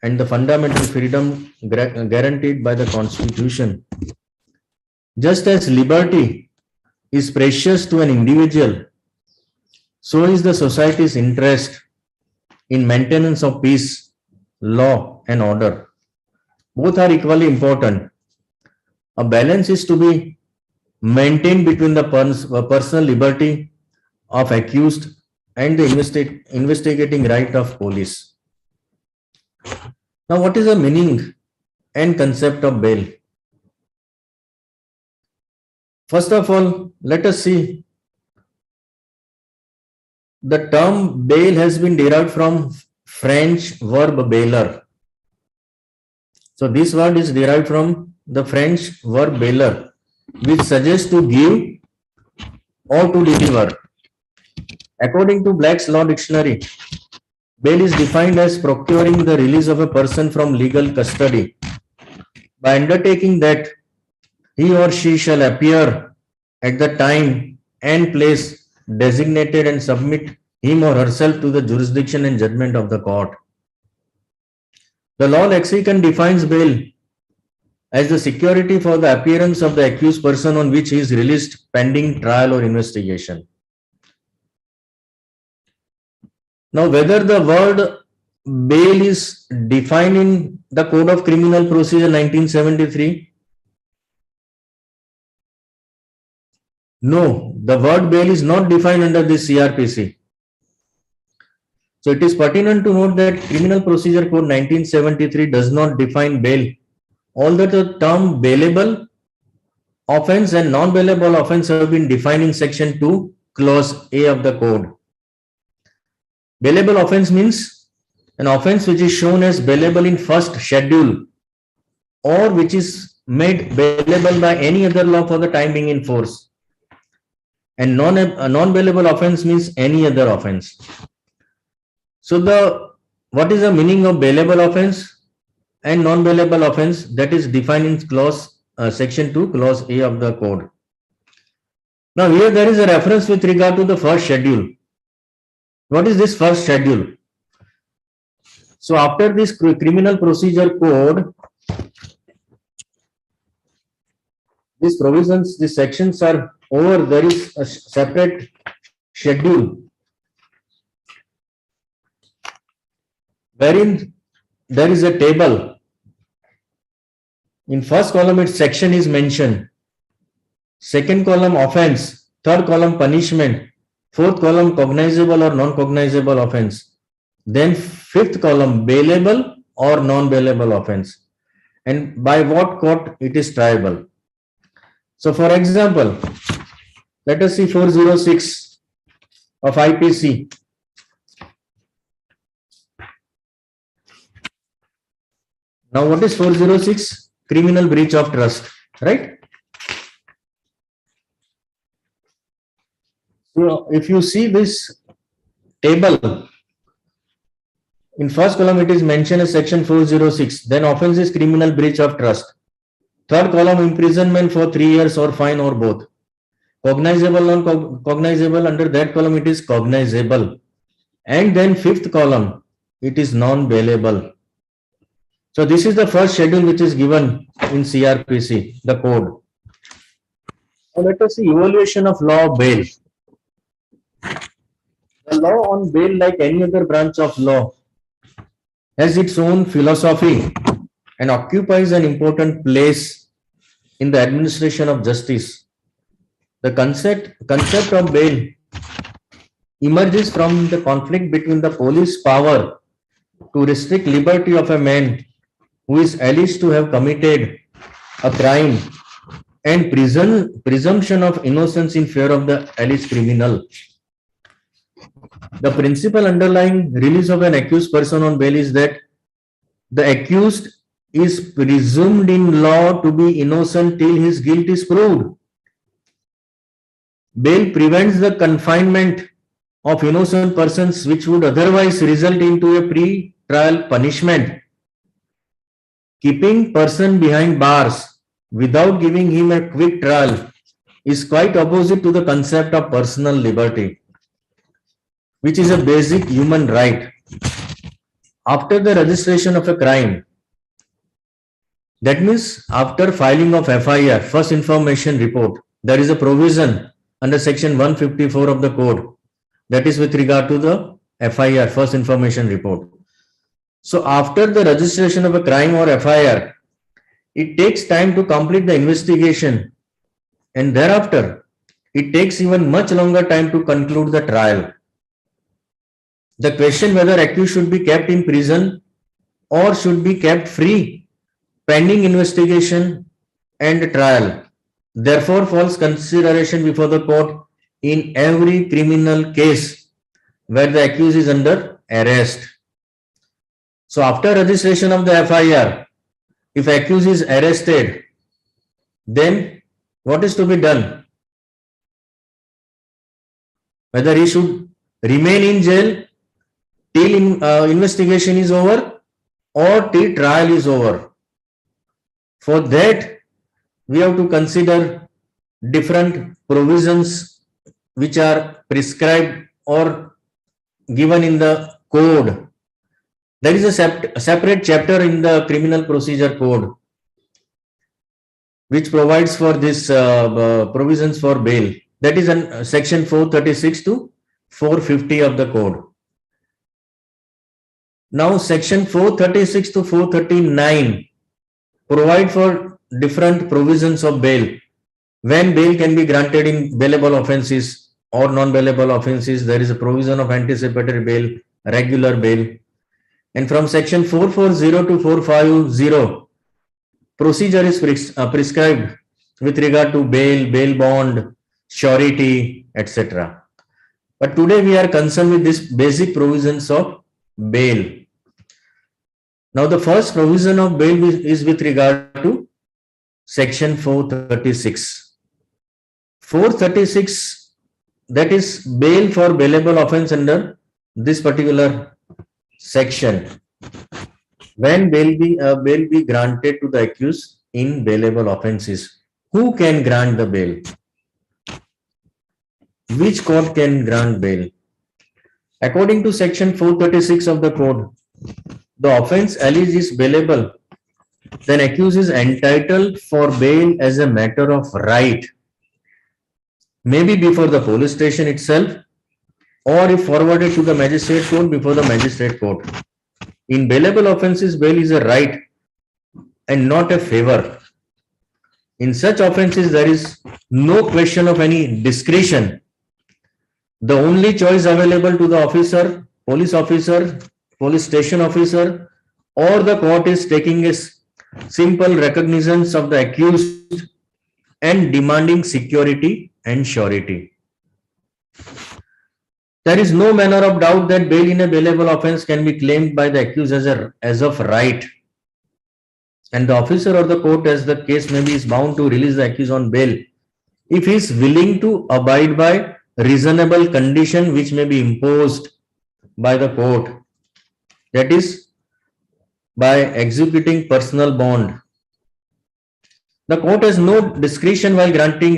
and the fundamental freedom guaranteed by the Constitution. Just as liberty is precious to an individual, so is the society's interest in maintenance of peace, law, and order. Both are equally important. A balance is to be maintained between the personal liberty of accused and the investigating right of police. Now, what is the meaning and concept of bail? First of all, let us see. The term bail has been derived from French verb bailer. So this word is derived from the French verb bailer, which suggests to give or to deliver. According to Black's Law Dictionary, bail is defined as procuring the release of a person from legal custody by undertaking that he or she shall appear at the time and place designated and submit him or herself to the jurisdiction and judgment of the court. The law lexicon defines bail as the security for the appearance of the accused person on which he is released pending trial or investigation. Now, whether the word bail is defined in the Code of Criminal Procedure 1973? No, the word bail is not defined under this CRPC. So it is pertinent to note that Criminal Procedure Code 1973 does not define bail, although the term bailable offence and non-bailable offence have been defined in Section 2, Clause A of the Code. Bailable offence means an offence which is shown as bailable in first schedule or which is made bailable by any other law for the time being in force. And non-bailable offence means any other offence. So what is the meaning of bailable offence and non-bailable offence? That is defined in Section 2, Clause A of the Code. Now here there is a reference with regard to the first schedule. What is this first schedule? So after this Criminal Procedure Code, these provisions, these sections are over. There is a separate schedule wherein there is a table. In first column, its section is mentioned. Second column, offense. Third column, punishment. Fourth column, cognizable or non-cognizable offense. Then fifth column, bailable or non-bailable offense. And by what court it is triable. So for example, let us see 406 of IPC. Now what is 406? Criminal breach of trust, right? So if you see this table, in first column it is mentioned as section 406, then offense is criminal breach of trust. Third column, imprisonment for 3 years or fine or both. Cognizable, non-cognizable, under that column it is cognizable. And then fifth column, it is non-bailable. So this is the first schedule which is given in CRPC, the code. Now let us see evaluation of law of bail. The law on bail, like any other branch of law, has its own philosophy and occupies an important place in the administration of justice. The concept of bail emerges from the conflict between the police power to restrict liberty of a man who is alleged to have committed a crime and presumption of innocence in fear of the alleged criminal. The principle underlying release of an accused person on bail is that the accused is presumed in law to be innocent till his guilt is proved. Bail prevents the confinement of innocent persons which would otherwise result into a pre-trial punishment. Keeping person behind bars without giving him a quick trial is quite opposite to the concept of personal liberty, which is a basic human right. after the registration of a crime, that means after filing of FIR, first information report, there is a provision under section 154 of the code that is with regard to the FIR, first information report. So after the registration of a crime or FIR, it takes time to complete the investigation, and thereafter it takes even much longer time to conclude the trial. The question whether accused should be kept in prison or should be kept free pending investigation and trial, therefore falls consideration before the court in every criminal case where the accused is under arrest. So after registration of the FIR, if accused is arrested, then what is to be done? Whether he should remain in jail till investigation is over or till trial is over. For that, we have to consider different provisions which are prescribed or given in the code. There is a separate chapter in the Criminal Procedure Code which provides for this provisions for bail. That is in section 436 to 450 of the code. Now section 436 to 439 provide for different provisions of bail. When bail can be granted in bailable offences or non-bailable offences, there is a provision of anticipatory bail, regular bail. And from section 440 to 450, procedure is prescribed with regard to bail, bail bond, surety, etc. But today we are concerned with these basic provisions of bail. Now the first provision of bail is with regard to section 436. 436, that is bail for bailable offence under this particular section. When bail be granted to the accused in bailable offences, who can grant the bail? Which court can grant bail? According to section 436 of the code, the offence alleged is bailable, then accused is entitled for bail as a matter of right, maybe before the police station itself, or if forwarded to the magistrate court, before the magistrate court. In bailable offences, bail is a right and not a favor. In such offences, there is no question of any discretion. The only choice available to the officer, police station officer, or the court is taking a simple recognizance of the accused and demanding security and surety. There is no manner of doubt that bail in a bailable offence can be claimed by the accused as of right, and the officer or the court, as the case may be, is bound to release the accused on bail if he is willing to abide by reasonable condition which may be imposed by the court, that is by executing personal bond. The court has no discretion while granting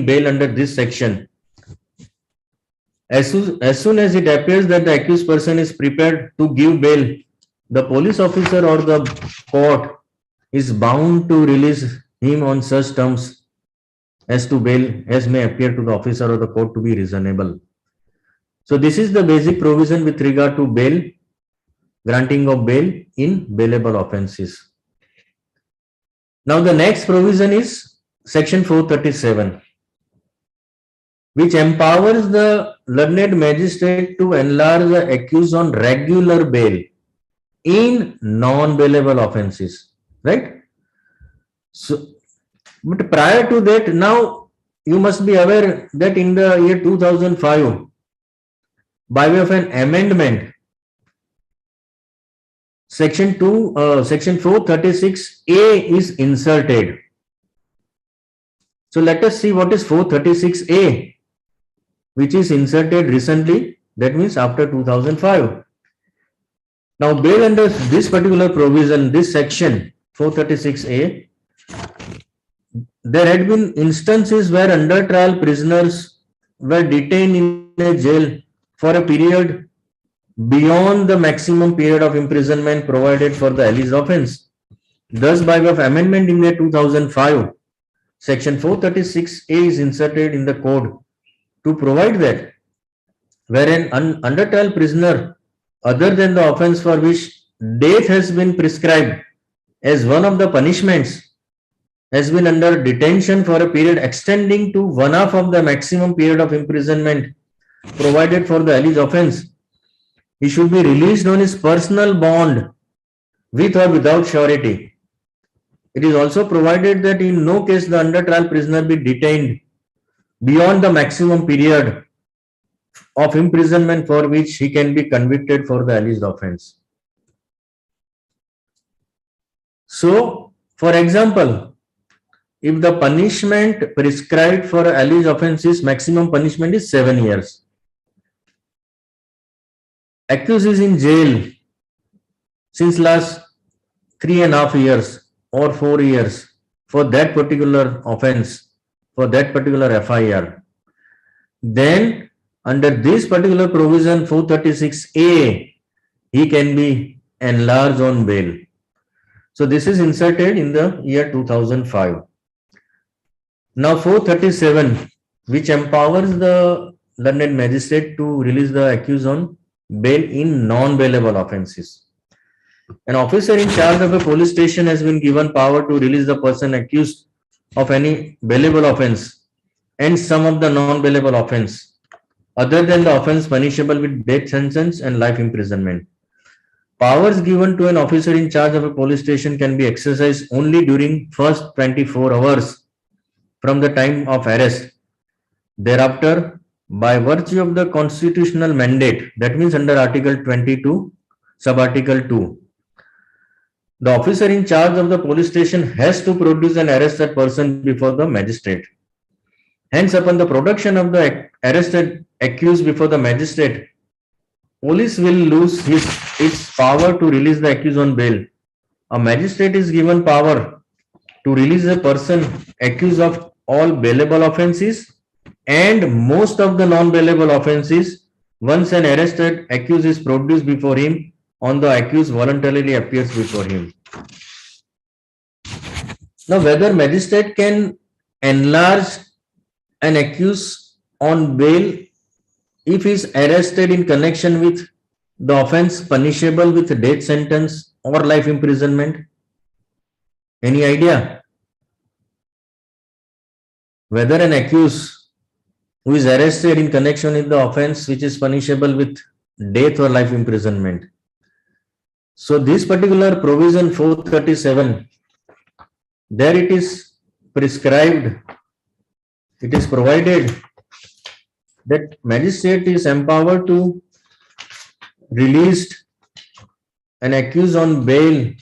bail under this section. As soon as it appears that the accused person is prepared to give bail, the police officer or the court is bound to release him on such terms as to bail as may appear to the officer or the court to be reasonable. So this is the basic provision with regard to bail, granting of bail in bailable offences. Now the next provision is section 437, which empowers the learned magistrate to enlarge the accused on regular bail in non-bailable offences, right? So, but prior to that, now you must be aware that in the year 2005, by way of an amendment, section 436A is inserted. So let us see what is 436A, which is inserted recently, that means after 2005. Now bail under this particular provision, this section 436A, there had been instances where under trial prisoners were detained in a jail for a period beyond the maximum period of imprisonment provided for the alleged offence. Thus, by way of amendment in the year 2005, Section 436A is inserted in the code to provide that where an under trial prisoner, other than the offence for which death has been prescribed as one of the punishments, has been under detention for a period extending to one half of the maximum period of imprisonment provided for the alleged offence, he should be released on his personal bond with or without surety. It is also provided that in no case the under trial prisoner be detained beyond the maximum period of imprisonment for which he can be convicted for the alleged offence. So, for example, if the punishment prescribed for alleged offence is maximum punishment is 7 years, accused is in jail since last 3.5 years or 4 years for that particular offence, for that particular FIR, then under this particular provision 436A, he can be enlarged on bail. So this is inserted in the year 2005. Now 437, which empowers the learned magistrate to release the accused on bail in non-bailable offences. An officer in charge of a police station has been given power to release the person accused of any bailable offence and some of the non-bailable offence other than the offence punishable with death sentence and life imprisonment. Powers given to an officer in charge of a police station can be exercised only during first 24 hours from the time of arrest. Thereafter, by virtue of the constitutional mandate, that means under Article 22, Subarticle 2, the officer in charge of the police station has to produce and arrest that person before the magistrate. Hence, upon the production of the arrested accused before the magistrate, police will lose its power to release the accused on bail. A magistrate is given power to release a person accused of all bailable offences and most of the non-bailable offences once an arrested accused is produced before him on the accused voluntarily appears before him. Now, whether magistrate can enlarge an accused on bail if he is arrested in connection with the offence punishable with death sentence or life imprisonment? Any idea? Whether an accused who is arrested in connection with the offence which is punishable with death or life imprisonment. So this particular provision 437, there it is prescribed, it is provided that magistrate is empowered to release an accused on bail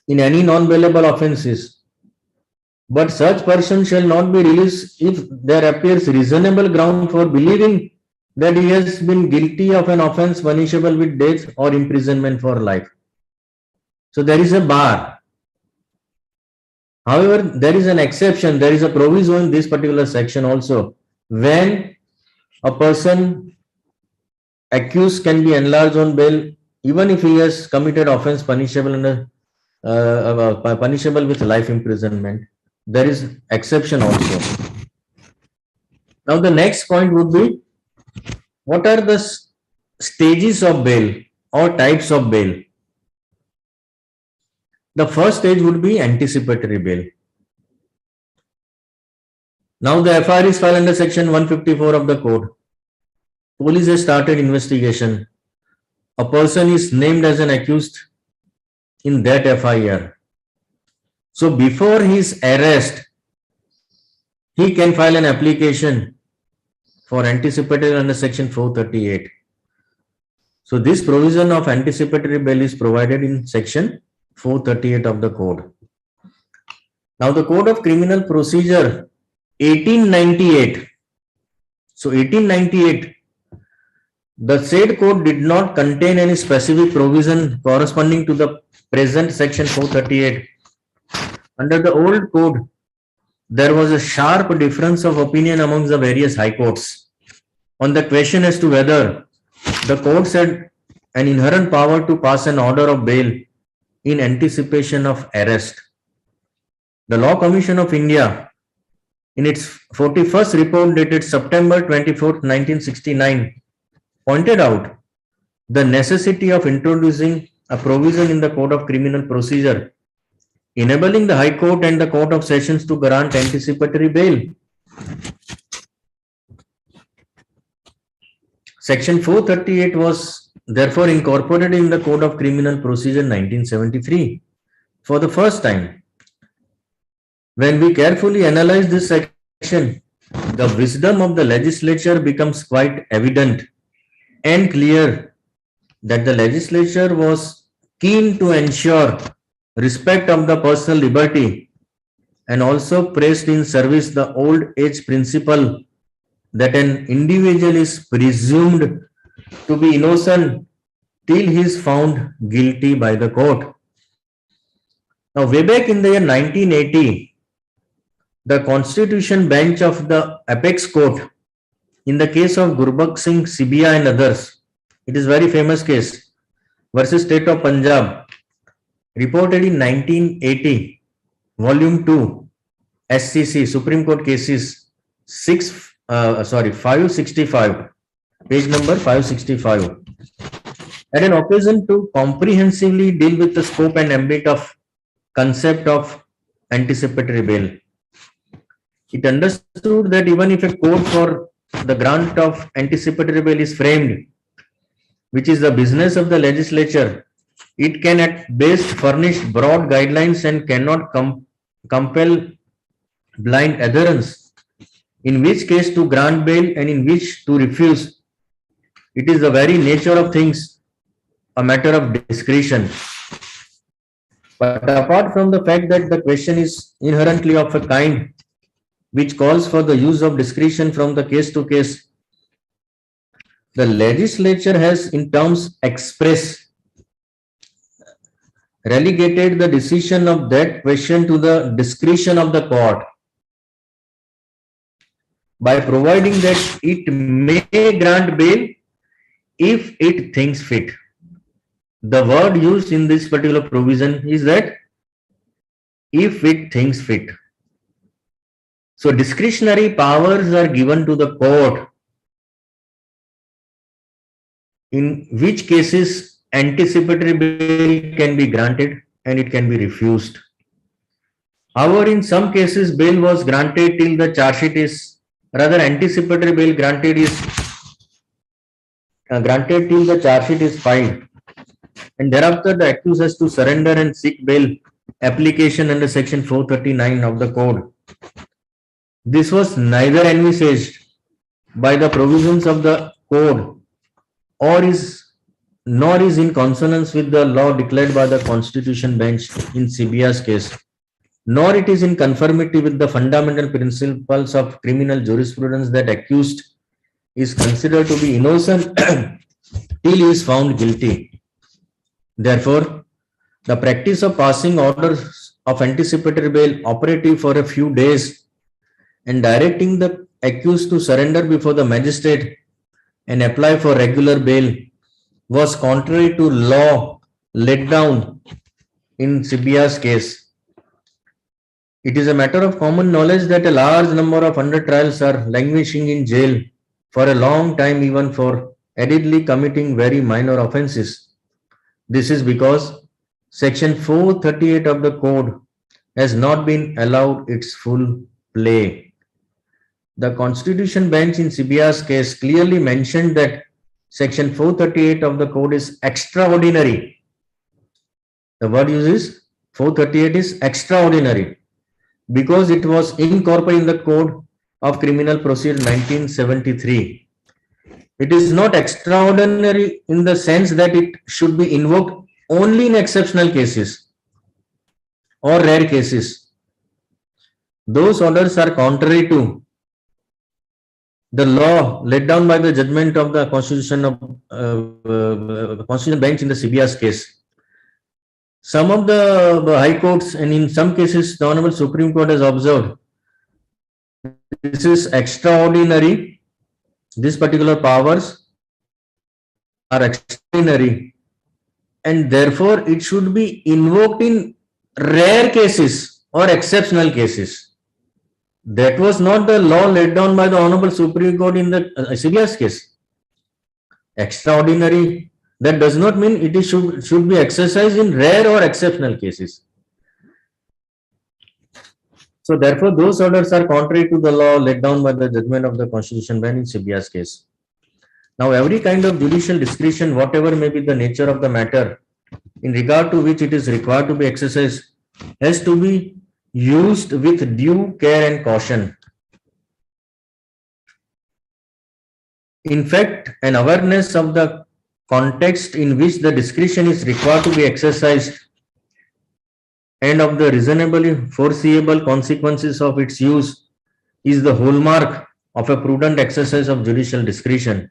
in any non-bailable offences, but such person shall not be released if there appears reasonable ground for believing that he has been guilty of an offence punishable with death or imprisonment for life. So there is a bar. However, there is an exception, there is a provision in this particular section also, when a person accused can be enlarged on bail even if he has committed offence punishable under punishable with life imprisonment. There is exception also. Now the next point would be, what are the stages of bail or types of bail? The first stage would be anticipatory bail. Now the FIR is filed under section 154 of the code. Police has started investigation. A person is named as an accused in that FIR. So before his arrest, he can file an application for anticipatory under section 438. So this provision of anticipatory bail is provided in section 438 of the code. Now the Code of Criminal Procedure 1898. So 1898, the said code did not contain any specific provision corresponding to the present section 438. Under the old code, there was a sharp difference of opinion amongst the various high courts on the question as to whether the courts had an inherent power to pass an order of bail in anticipation of arrest. The Law Commission of India, in its 41st report dated September 24, 1969, pointed out the necessity of introducing a provision in the Code of Criminal Procedure enabling the High Court and the Court of Sessions to grant anticipatory bail. Section 438 was therefore incorporated in the Code of Criminal Procedure 1973 for the first time. When we carefully analyze this section, the wisdom of the legislature becomes quite evident and clear that the legislature was keen to ensure respect of the personal liberty and also placed in service the old age principle that an individual is presumed to be innocent till he is found guilty by the court. Now, way back in the year 1980, the Constitution Bench of the Apex Court, in the case of Gurbakh Singh, Sibia and others, it is very famous case, versus State of Punjab, reported in 1980, Volume 2, SCC, Supreme Court Cases 565, page number 565, had an occasion to comprehensively deal with the scope and ambit of concept of anticipatory bail. It understood that even if a code for the grant of anticipatory bail is framed, which is the business of the legislature, it can at best furnish broad guidelines and cannot compel blind adherence, in which case to grant bail and in which to refuse. It is the very nature of things a matter of discretion. But apart from the fact that the question is inherently of a kind which calls for the use of discretion from the case to case, the legislature has in terms express relegated the decision of that question to the discretion of the court by providing that it may grant bail if it thinks fit. The word used in this particular provision is that if it thinks fit. So discretionary powers are given to the court, in which cases anticipatory bail can be granted and it can be refused. However, in some cases, bail was granted till the charge sheet is, rather anticipatory bail granted till the charge sheet is filed, and thereafter the accused has to surrender and seek bail application under section 439 of the code. This was neither envisaged by the provisions of the code nor is in consonance with the law declared by the Constitution Bench in Sibia's case, nor it is in conformity with the fundamental principles of criminal jurisprudence that accused is considered to be innocent till he is found guilty. Therefore, the practice of passing orders of anticipatory bail operative for a few days and directing the accused to surrender before the magistrate and apply for regular bail was contrary to law laid down in Sibia's case. It is a matter of common knowledge that a large number of under trials are languishing in jail for a long time, even for allegedly committing very minor offences. This is because section 438 of the code has not been allowed its full play. The Constitution Bench in Sibia's case clearly mentioned that section 438 of the code is extraordinary. The word used is 438 is extraordinary because it was incorporated in the Code of Criminal Procedure 1973. It is not extraordinary in the sense that it should be invoked only in exceptional cases or rare cases. Those orders are contrary to the law laid down by the judgment of the Constitution Bench in the Sibia's case. Some of the high courts and in some cases the Honorable Supreme Court has observed This is extraordinary. These particular powers are extraordinary, and therefore it should be invoked in rare cases or exceptional cases. That was not the law laid down by the Honorable Supreme Court in the CBS case. Extraordinary, that does not mean it is should be exercised in rare or exceptional cases. So therefore, those orders are contrary to the law laid down by the judgment of the Constitution bench in CBS case. Now, every kind of judicial discretion, whatever may be the nature of the matter, in regard to which it is required to be exercised, has to be used with due care and caution. In fact, an awareness of the context in which the discretion is required to be exercised and of the reasonably foreseeable consequences of its use is the hallmark of a prudent exercise of judicial discretion.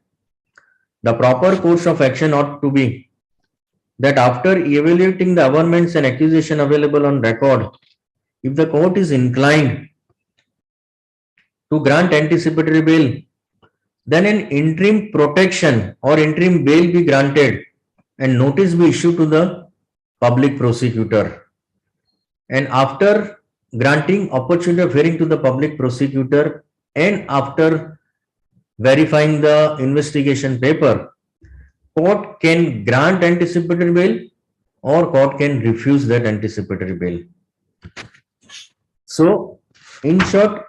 The proper course of action ought to be that after evaluating the averments and accusation available on record, if the court is inclined to grant anticipatory bail, then an interim protection or interim bail be granted and notice be issued to the public prosecutor. And after granting opportunity of hearing to the public prosecutor and after verifying the investigation paper, court can grant anticipatory bail or court can refuse that anticipatory bail. So, in short,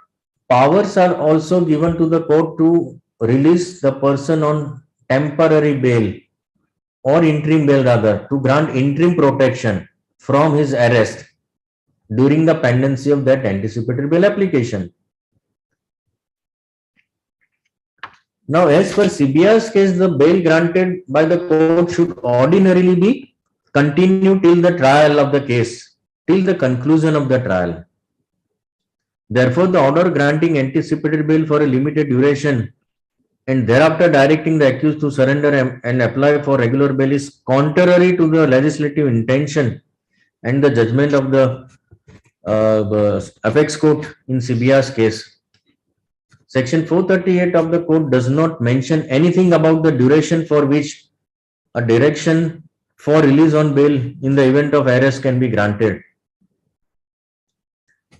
powers are also given to the court to release the person on temporary bail or interim bail, rather, to grant interim protection from his arrest during the pendency of that anticipatory bail application. Now, as per CBI's case, the bail granted by the court should ordinarily be continued till the trial of the case, till the conclusion of the trial. Therefore, the order granting anticipatory bail for a limited duration and thereafter directing the accused to surrender and apply for regular bail is contrary to the legislative intention and the judgment of the apex court in CBI's case. Section 438 of the code does not mention anything about the duration for which a direction for release on bail in the event of arrest can be granted.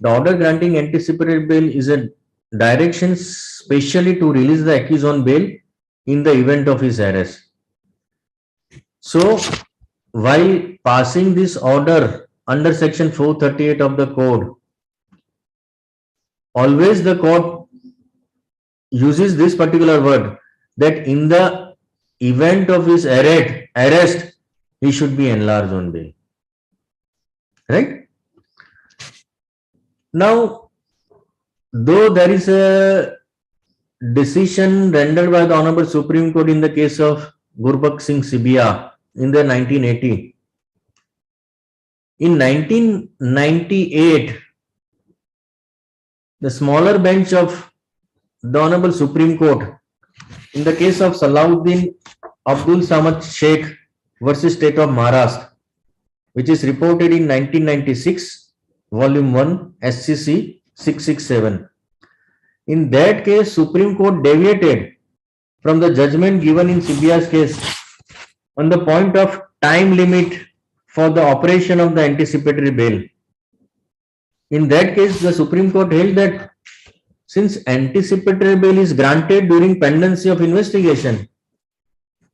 The order granting anticipatory bail is a direction specially to release the accused on bail in the event of his arrest. So, while passing this order under section 438 of the code, always the court uses this particular word that in the event of his arrest, he should be enlarged on bail. Right? Now, though there is a decision rendered by the Honorable Supreme Court in the case of Gurbakh Singh Sibia in the 1980, in 1998, the smaller bench of the Honorable Supreme Court in the case of Salahuddin Abdul Samad Sheikh versus State of Maharashtra, which is reported in 1996, Volume 1, SCC 667. In that case, Supreme Court deviated from the judgment given in CBI's case on the point of time limit for the operation of the anticipatory bail. In that case, the Supreme Court held that since anticipatory bail is granted during pendency of investigation,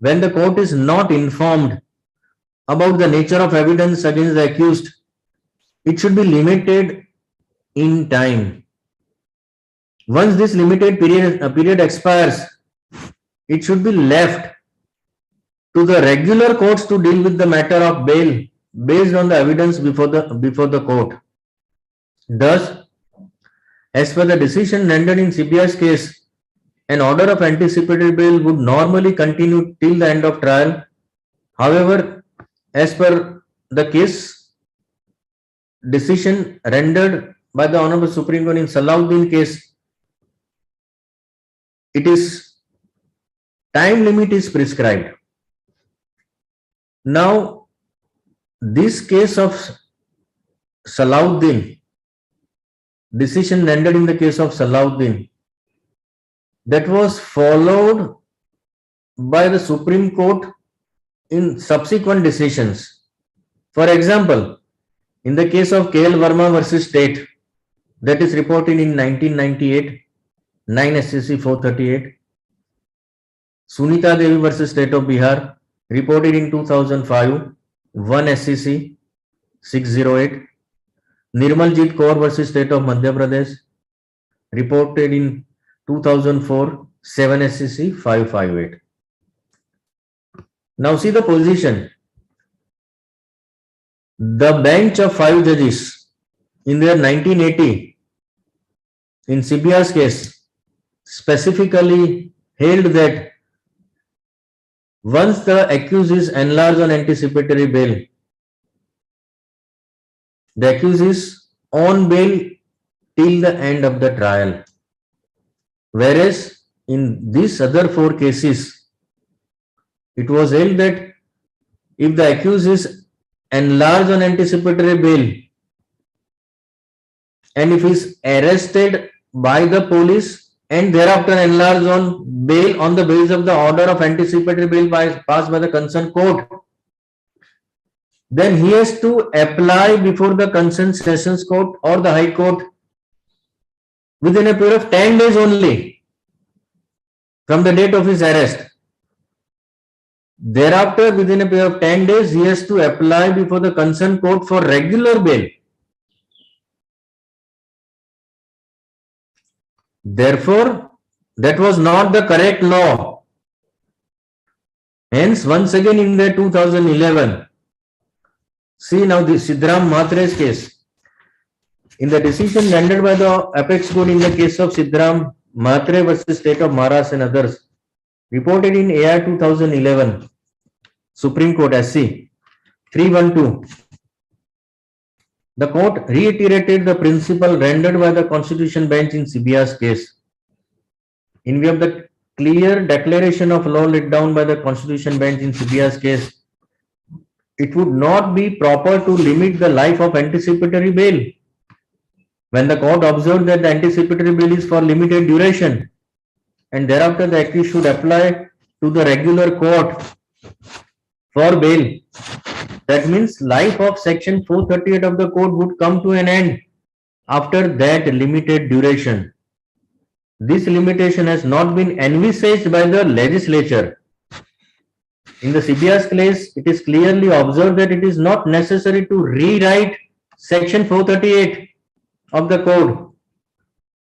when the court is not informed about the nature of evidence against the accused, it should be limited in time. Once this limited period expires, it should be left to the regular courts to deal with the matter of bail based on the evidence before the court. Thus, as per the decision rendered in CBI's case, an order of anticipatory bail would normally continue till the end of trial. However, as per the case decision rendered by the Honorable Supreme Court in Salahuddin case, it is time limit is prescribed. Now, this case of Salahuddin decision rendered in the case of Salahuddin, that was followed by the Supreme Court in subsequent decisions. For example, in the case of KL Verma versus State, that is reported in 1998, 9 SCC 438. Sunita Devi versus State of Bihar, reported in 2005, 1 SCC 608. Nirmaljit Kaur versus State of Madhya Pradesh, reported in 2004, 7 SCC 558. Now see the position. The bench of 5 judges in their 1980 in CBR's case specifically held that once the accused is enlarged on anticipatory bail, the accused is on bail till the end of the trial. Whereas in these other 4 cases, it was held that if the accused is enlarged on anticipatory bail and if he is arrested by the police and thereafter enlarged on bail on the basis of the order of anticipatory bail passed by the concerned court, then he has to apply before the concerned sessions court or the high court within a period of 10 days only from the date of his arrest. Thereafter, within a period of 10 days, he has to apply before the concerned court for regular bail. Therefore, that was not the correct law. Hence, once again in the 2011, see now the Sidram Matre's case. In the decision rendered by the apex court in the case of Sidram Matre versus State of Maharashtra and others, reported in AI 2011, Supreme Court SC 312, the court reiterated the principle rendered by the Constitution Bench in CBR's case. In view of the clear declaration of law laid down by the Constitution Bench in CBR's case, it would not be proper to limit the life of anticipatory bail. When the court observed that the anticipatory bail is for limited duration and thereafter the accused should apply to the regular court for bail, that means life of section 438 of the code would come to an end after that limited duration. This limitation has not been envisaged by the legislature. In the CBR's case, it is clearly observed that it is not necessary to rewrite section 438 of the code.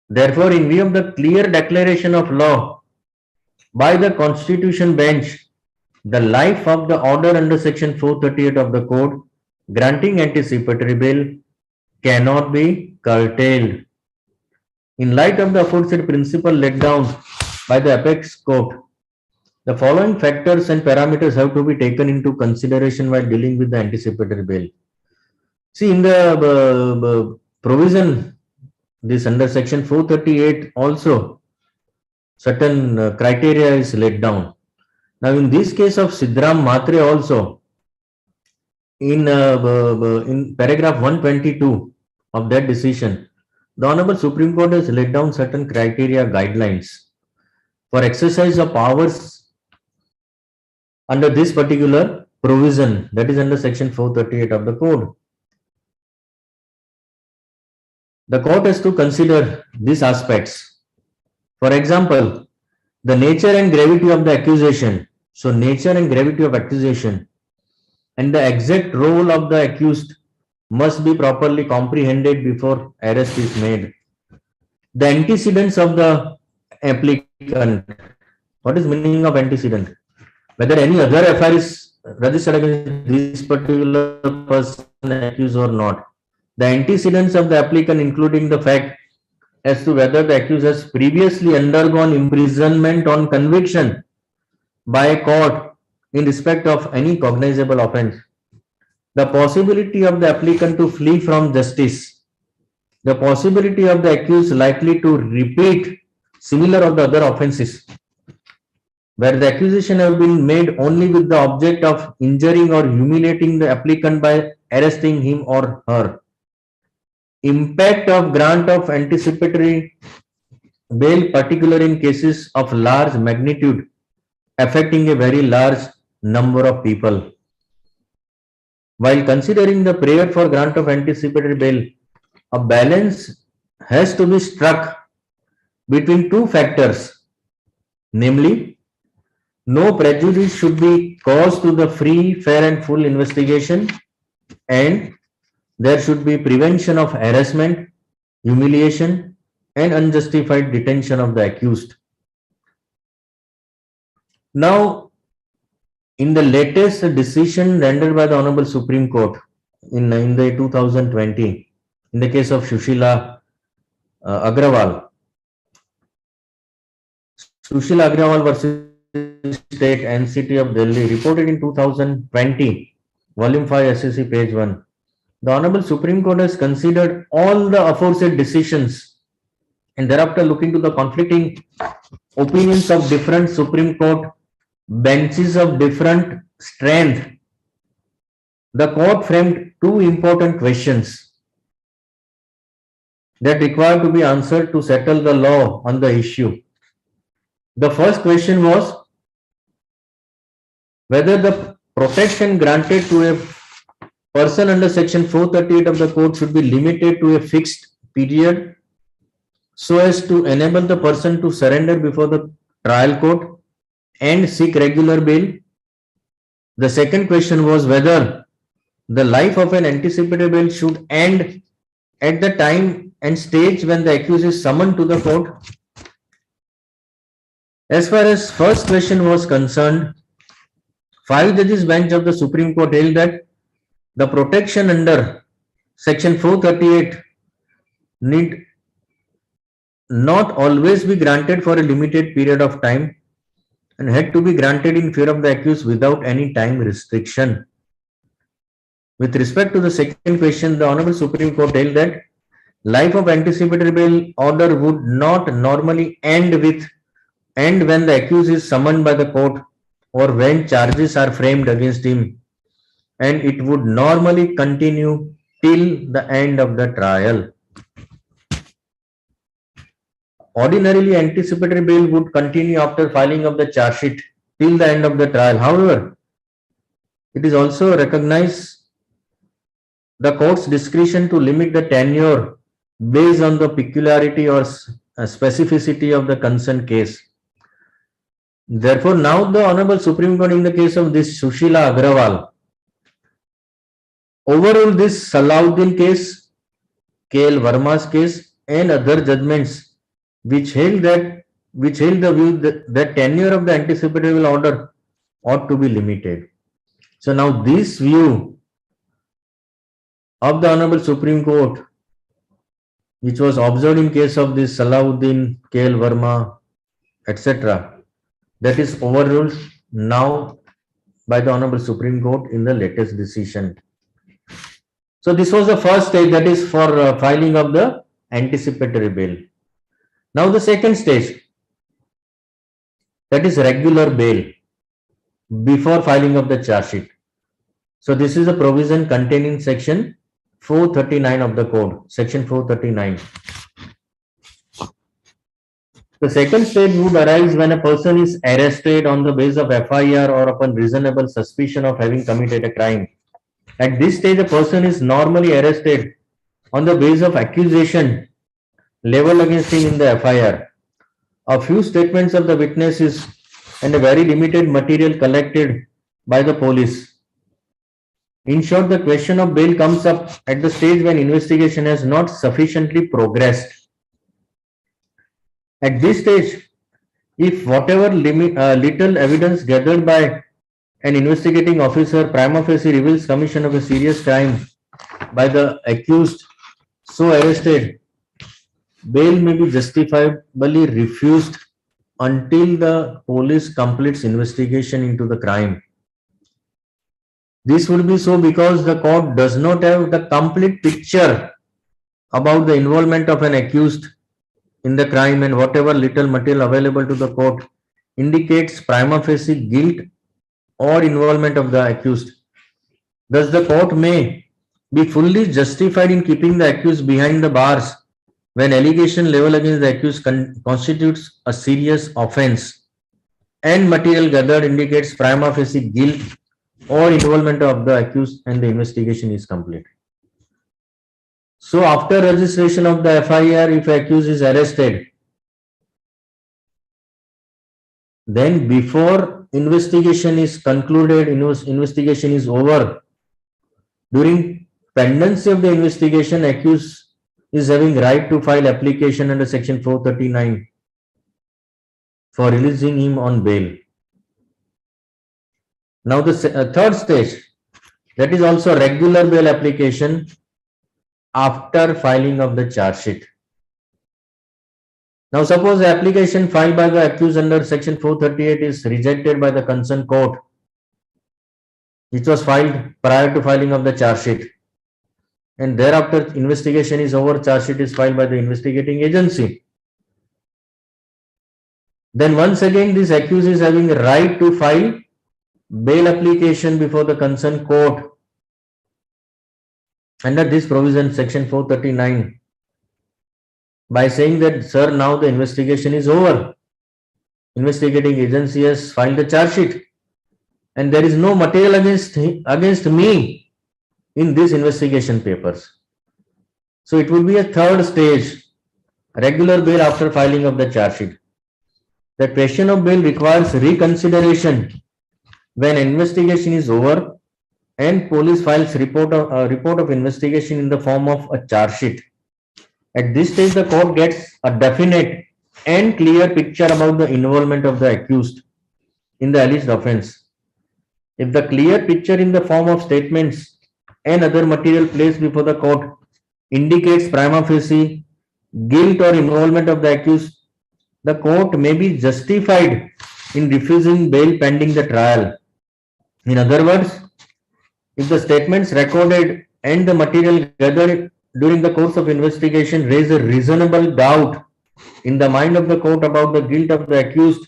Therefore, in view of the clear declaration of law by the Constitution Bench, the life of the order under section 438 of the code granting anticipatory bail cannot be curtailed. In light of the aforesaid principle laid down by the apex court, the following factors and parameters have to be taken into consideration while dealing with the anticipatory bail. See, in the provision, this under section 438 also, certain criteria is laid down. Now, in this case of Sidram Matre also, in paragraph 122 of that decision, the Honorable Supreme Court has laid down certain criteria guidelines for exercise of powers under this particular provision, that is under section 438 of the code. The court has to consider these aspects. For example, the nature and gravity of the accusation. So, nature and gravity of accusation and the exact role of the accused must be properly comprehended before arrest is made. The antecedents of the applicant. What is meaning of antecedent? Whether any other affair is registered against this particular person accused or not. The antecedents of the applicant, including the fact as to whether the accused has previously undergone imprisonment on conviction by a court in respect of any cognizable offense. The possibility of the applicant to flee from justice. The possibility of the accused likely to repeat similar or the other offenses, where the accusation have been made only with the object of injuring or humiliating the applicant by arresting him or her. Impact of grant of anticipatory bail, particularly in cases of large magnitude affecting a very large number of people. While considering the prayer for grant of anticipatory bail, a balance has to be struck between two factors, namely, no prejudice should be caused to the free, fair, and full investigation, and there should be prevention of harassment, humiliation, and unjustified detention of the accused. Now, in the latest decision rendered by the Honorable Supreme Court in the 2020, in the case of Sushila Agrawal, Sushila Agrawal versus State NCT of Delhi, reported in 2020, Volume 5, SSC, page 1. The Honorable Supreme Court has considered all the aforesaid decisions, and thereafter looking to the conflicting opinions of different Supreme Court benches of different strength, the court framed two important questions that required to be answered to settle the law on the issue. The first question was whether the protection granted to a person under section 438 of the code should be limited to a fixed period so as to enable the person to surrender before the trial court and seek regular bail. The second question was whether the life of an anticipatory bail should end at the time and stage when the accused is summoned to the court. As far as first question was concerned, 5 judges bench of the Supreme Court held that the protection under section 438 need not always be granted for a limited period of time and had to be granted in fear of the accused without any time restriction. With respect to the second question, the Honorable Supreme Court held that life of anticipatory bail order would not normally end when the accused is summoned by the court or when charges are framed against him, and it would normally continue till the end of the trial. Ordinarily, anticipatory bail would continue after filing of the charge sheet till the end of the trial. However, it is also recognized the court's discretion to limit the tenure based on the peculiarity or specificity of the concerned case. Therefore, now the Honorable Supreme Court in the case of this Sushila Agrawal overruled this Salahuddin case, KL Verma's case, and other judgments which held the view that tenure of the anticipatory bail order ought to be limited. So now this view of the Honorable Supreme Court, which was observed in case of this Salahuddin, KL Verma, etc., that is overruled now by the Honorable Supreme Court in the latest decision. So this was the first stage, that is for filing of the anticipatory bail. Now the second stage, that is regular bail before filing of the charge sheet. So this is a provision contained in section 439 of the code, section 439. The second stage would arise when a person is arrested on the basis of FIR or upon reasonable suspicion of having committed a crime. At this stage, a person is normally arrested on the basis of accusation leveled against him in the FIR. A few statements of the witnesses and a very limited material collected by the police. In short, the question of bail comes up at the stage when investigation has not sufficiently progressed. At this stage, if whatever little evidence gathered by an investigating officer prima facie reveals commission of a serious crime by the accused so arrested, bail may be justifiably refused until the police completes investigation into the crime. This would be so because the court does not have the complete picture about the involvement of an accused in the crime, and whatever little material available to the court indicates prima facie guilt or involvement of the accused. Thus, the court may be fully justified in keeping the accused behind the bars when allegation level against the accused constitutes a serious offense and material gathered indicates prima facie guilt or involvement of the accused and the investigation is complete. So after registration of the FIR, if accused is arrested, then before investigation is concluded, investigation is over, during pendency of the investigation, accused is having right to file application under section 439 for releasing him on bail. Now the third stage, that is also regular bail application after filing of the charge sheet. Now suppose the application filed by the accused under section 438 is rejected by the concerned court, which was filed prior to filing of the charge sheet, and thereafter investigation is over, charge sheet is filed by the investigating agency. Then once again this accused is having a right to file bail application before the concerned court under this provision section 439 by saying that, sir, now the investigation is over, investigating agency has filed the charge sheet and there is no material against me in these investigation papers. So it will be a third stage, regular bail after filing of the charge sheet. The question of bail requires reconsideration when investigation is over and police files report of investigation in the form of a charge sheet. At this stage, the court gets a definite and clear picture about the involvement of the accused in the alleged offense. If the clear picture in the form of statements and other material placed before the court indicates prima facie guilt or involvement of the accused, the court may be justified in refusing bail pending the trial. In other words, if the statements recorded and the material gathered during the course of investigation raise a reasonable doubt in the mind of the court about the guilt of the accused,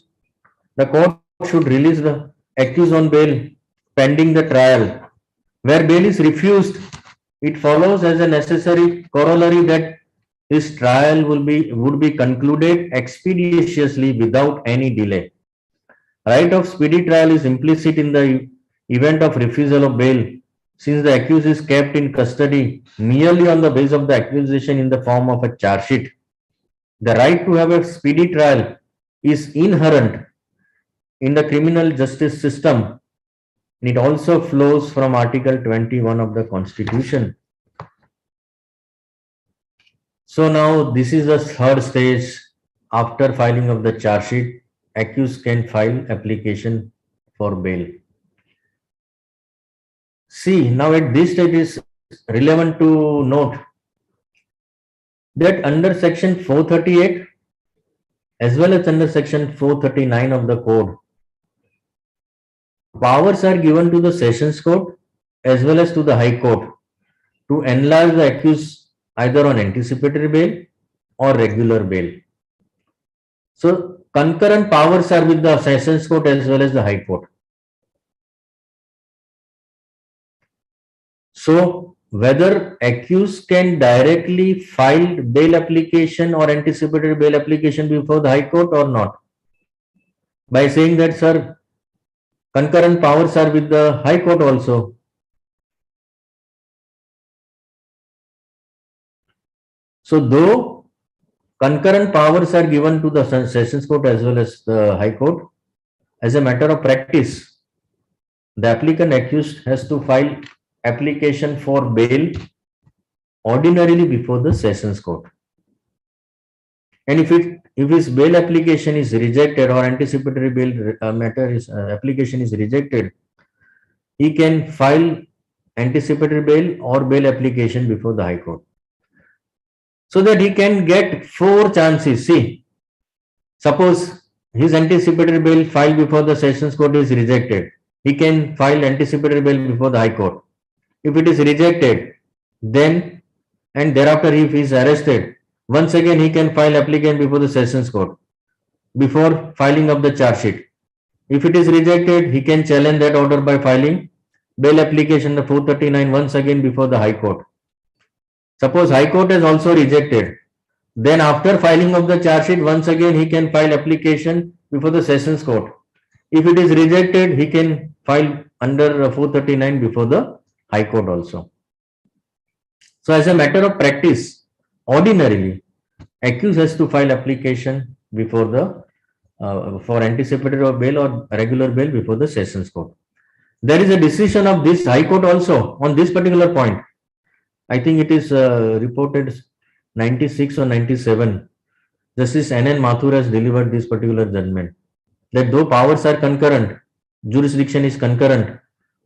the court should release the accused on bail pending the trial. Where bail is refused, it follows as a necessary corollary that his trial would be concluded expeditiously without any delay. Right of speedy trial is implicit in the event of refusal of bail, since the accused is kept in custody merely on the basis of the accusation in the form of a charge sheet. The right to have a speedy trial is inherent in the criminal justice system. It also flows from Article 21 of the Constitution. So now this is the third stage. After filing of the charge sheet, accused can file application for bail. See, now at this stage it is relevant to note that under section 438 as well as under section 439 of the code, powers are given to the sessions court as well as to the high court to enlarge the accused either on anticipatory bail or regular bail. So concurrent powers are with the sessions court as well as the high court. So whether accused can directly file bail application or anticipatory bail application before the high court or not, by saying that, sir, concurrent powers are with the high court also. So though concurrent powers are given to the sessions court as well as the high court, as a matter of practice, the applicant accused has to file application for bail ordinarily before the sessions court. And if his bail application is rejected or anticipatory bail application is rejected, he can file anticipatory bail or bail application before the high court, so that he can get 4 chances. See, suppose his anticipatory bail filed before the sessions court is rejected, he can file anticipatory bail before the high court. If it is rejected, then and thereafter if he is arrested, once again he can file application before the sessions court before filing of the charge sheet. If it is rejected, he can challenge that order by filing bail application, the 439, once again before the High Court. Suppose High Court has also rejected. Then after filing of the charge sheet, once again he can file application before the Sessions Court. If it is rejected, he can file under 439 before the High Court also. So as a matter of practice, ordinarily, accused has to file application before the for anticipatory bail or regular bail before the Sessions Court. There is a decision of this High Court also on this particular point. I think it is reported 96 or 97. Justice N.N. Mathur has delivered this particular judgment that though powers are concurrent, jurisdiction is concurrent,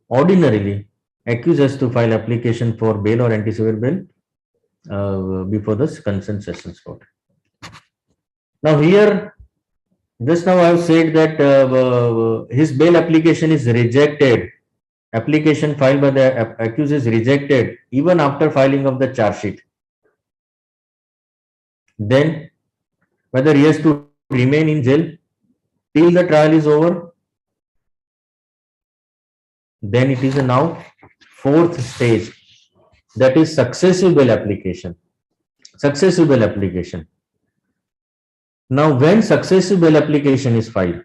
ordinarily accused has to file application for bail or anticipatory bail before the concerned Sessions Court. Now here, just now I have said that his bail application is rejected. Application filed by the accused is rejected even after filing of the charge sheet. Then whether he has to remain in jail till the trial is over, then it is a now fourth stage, that is successive bail application. Successive bail application. Now when successive bail application is filed,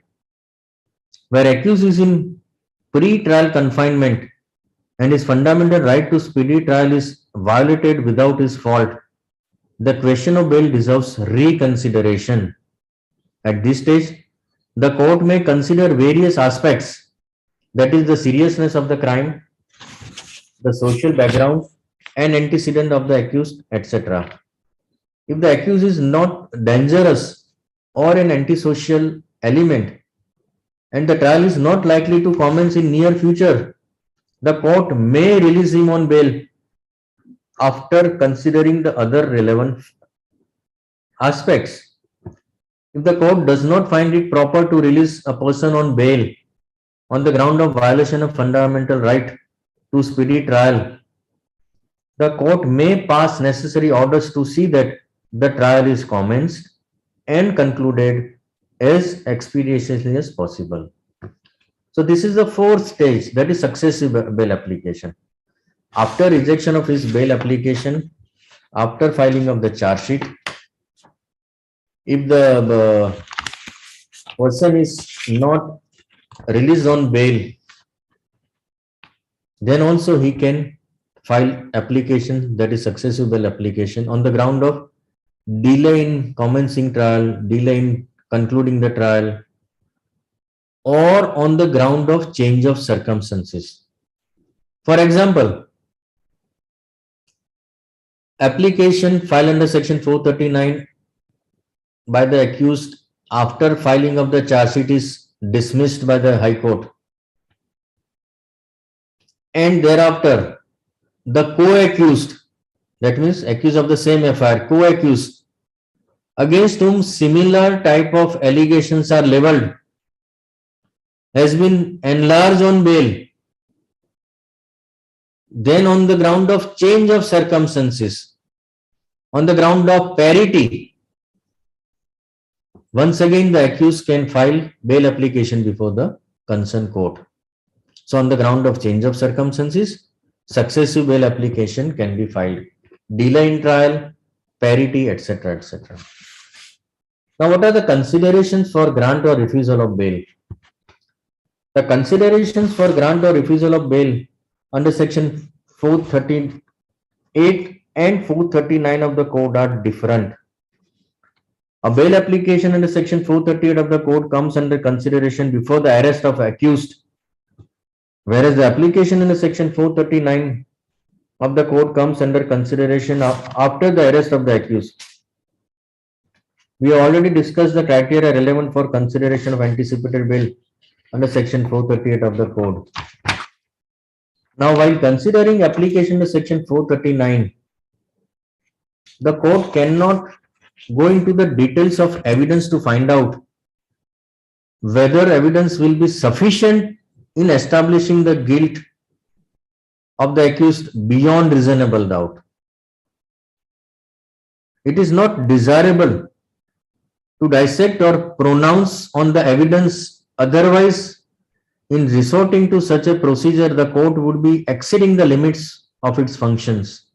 where accused is in pre-trial confinement and his fundamental right to speedy trial is violated without his fault, the question of bail deserves reconsideration. At this stage, the court may consider various aspects, that is the seriousness of the crime, the social background and antecedent of the accused, etc. If the accused is not dangerous or an antisocial element and the trial is not likely to commence in near future, the court may release him on bail after considering the other relevant aspects. If the court does not find it proper to release a person on bail on the ground of violation of fundamental right to speedy trial, the court may pass necessary orders to see that the trial is commenced and concluded as expeditiously as possible. So this is the fourth stage, that is successive bail application. After rejection of his bail application, after filing of the charge sheet, if the person is not released on bail, then also he can file application, that is successive bail application, on the ground of delay in commencing trial, delay in concluding the trial, or on the ground of change of circumstances. For example, application filed under section 439 by the accused after filing of the charge sheet is dismissed by the High Court, and thereafter the co-accused, that means accused of the same FIR, co-accused against whom similar type of allegations are leveled, has been enlarged on bail, then on the ground of change of circumstances, on the ground of parity, once again the accused can file bail application before the concerned court. So on the ground of change of circumstances, successive bail application can be filed. Delay in trial, parity, etc., etc. Now, what are the considerations for grant or refusal of bail? The considerations for grant or refusal of bail under section 438 and 439 of the code are different. A bail application under section 438 of the code comes under consideration before the arrest of accused, whereas the application in the section 439 of the code comes under consideration after the arrest of the accused. We have already discussed the criteria relevant for consideration of anticipated bail under section 438 of the code. Now, while considering application under section 439, the court cannot go into the details of evidence to find out whether evidence will be sufficient in establishing the guilt of the accused beyond reasonable doubt. It is not desirable to dissect or pronounce on the evidence, otherwise In resorting to such a procedure, the court would be exceeding the limits of its functions.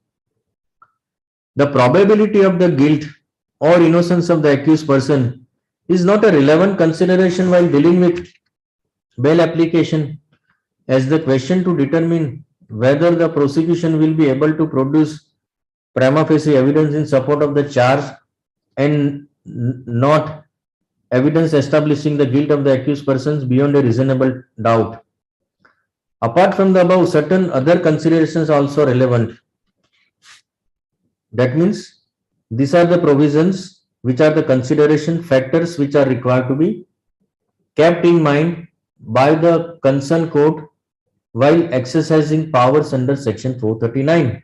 The probability of the guilt or innocence of the accused person is not a relevant consideration while dealing with bail application, as the question to determine whether the prosecution will be able to produce prima facie evidence in support of the charge and not evidence establishing the guilt of the accused persons beyond a reasonable doubt. Apart from the above, certain other considerations are also relevant. That means these are the provisions which are the consideration factors which are required to be kept in mind by the concerned court while exercising powers under section 439.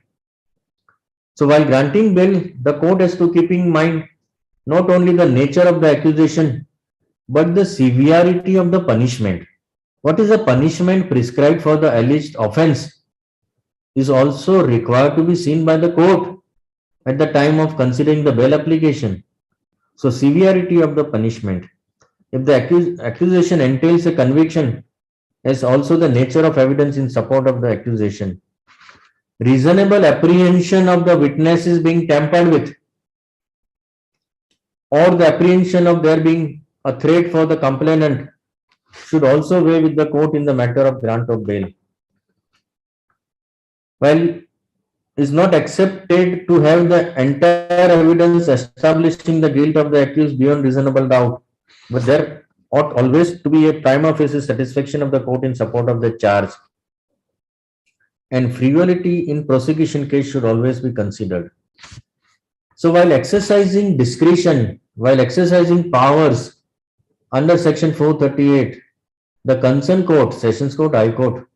So while granting bail, the court has to keep in mind not only the nature of the accusation but the severity of the punishment. What is the punishment prescribed for the alleged offense is also required to be seen by the court at the time of considering the bail application. So severity of the punishment. If the accusation entails a conviction, as also the nature of evidence in support of the accusation. Reasonable apprehension of the witness is being tampered with, or the apprehension of there being a threat for the complainant should also weigh with the court in the matter of grant of bail. While is not accepted to have the entire evidence establishing the guilt of the accused beyond reasonable doubt, but there ought always to be a prima facie satisfaction of the court in support of the charge, and frivolity in prosecution case should always be considered. So while exercising discretion, while exercising powers under section 438, the concerned court, sessions court, high court,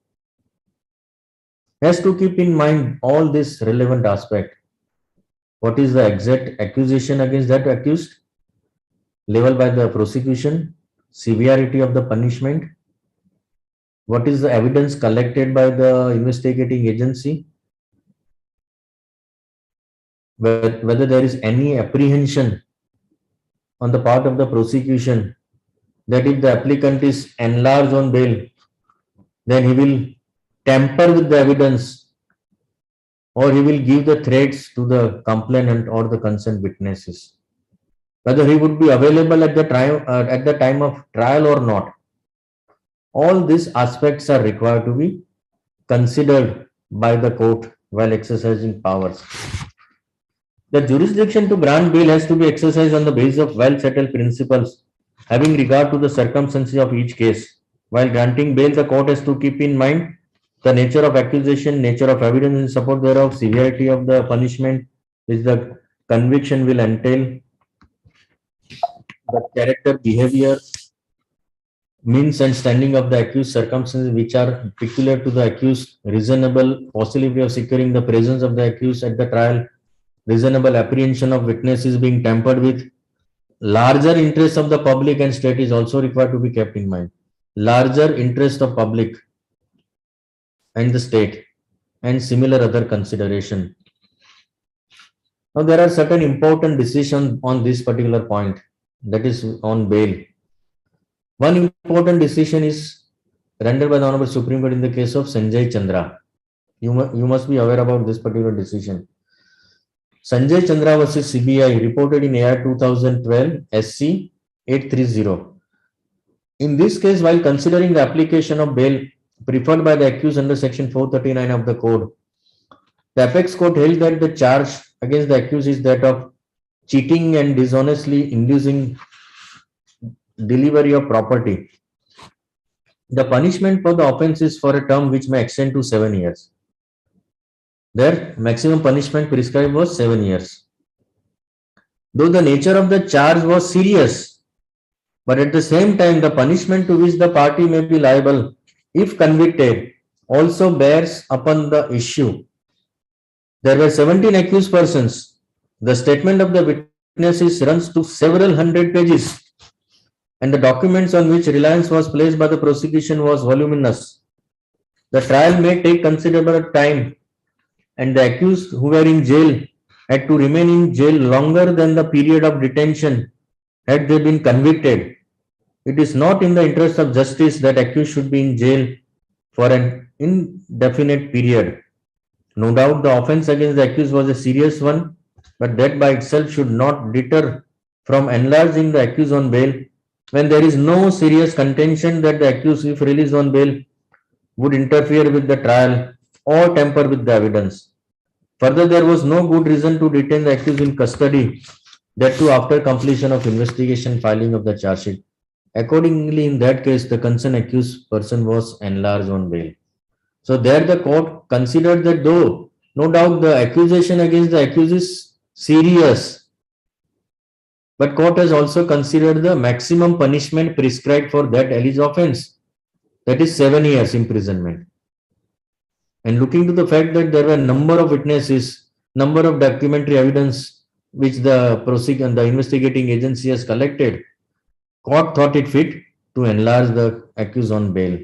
has to keep in mind all this relevant aspect. What is the exact accusation against that accused, level by the prosecution, severity of the punishment, what is the evidence collected by the investigating agency, whether there is any apprehension on the part of the prosecution that if the applicant is enlarged on bail, then he will tamper with the evidence or he will give the threats to the complainant or the concerned witnesses. Whether he would be available at the time of trial or not. All these aspects are required to be considered by the court while exercising powers. The jurisdiction to grant bail has to be exercised on the basis of well-settled principles, having regard to the circumstances of each case. While granting bail, the court has to keep in mind the nature of accusation, nature of evidence in support thereof, severity of the punishment which the conviction will entail, the character, behavior, means and standing of the accused, circumstances which are peculiar to the accused, reasonable possibility of securing the presence of the accused at the trial, reasonable apprehension of witnesses being tampered with, larger interest of the public and state is also required to be kept in mind. Larger interest of public and the state and similar other consideration. Now there are certain important decisions on this particular point, that is on bail. One important decision is rendered by the Honorable Supreme Court in the case of Sanjay Chandra. You must be aware about this particular decision. Sanjay Chandra versus CBI reported in AR 2012 SC 830. In this case, while considering the application of bail preferred by the accused under section 439 of the code, the apex court held that the charge against the accused is that of cheating and dishonestly inducing delivery of property. The punishment for the offense is for a term which may extend to 7 years. Their maximum punishment prescribed was 7 years. Though the nature of the charge was serious, but at the same time the punishment to which the party may be liable if convicted also bears upon the issue. There were 17 accused persons. The statement of the witnesses runs to several hundred pages, and the documents on which reliance was placed by the prosecution was voluminous. The trial may take considerable time, and the accused who were in jail had to remain in jail longer than the period of detention had they been convicted. It is not in the interest of justice that accused should be in jail for an indefinite period. No doubt the offense against the accused was a serious one, but that by itself should not deter from enlarging the accused on bail when there is no serious contention that the accused, if released on bail, would interfere with the trial or tamper with the evidence. Further, there was no good reason to detain the accused in custody, that too after completion of investigation filing of the charge sheet. Accordingly, in that case, the concerned accused person was enlarged on bail. So there the court considered that though no doubt the accusation against the accused is serious, but court has also considered the maximum punishment prescribed for that alleged offense, that is 7 years imprisonment. And looking to the fact that there were a number of witnesses, number of documentary evidence which the investigating agency has collected, court thought it fit to enlarge the accused on bail.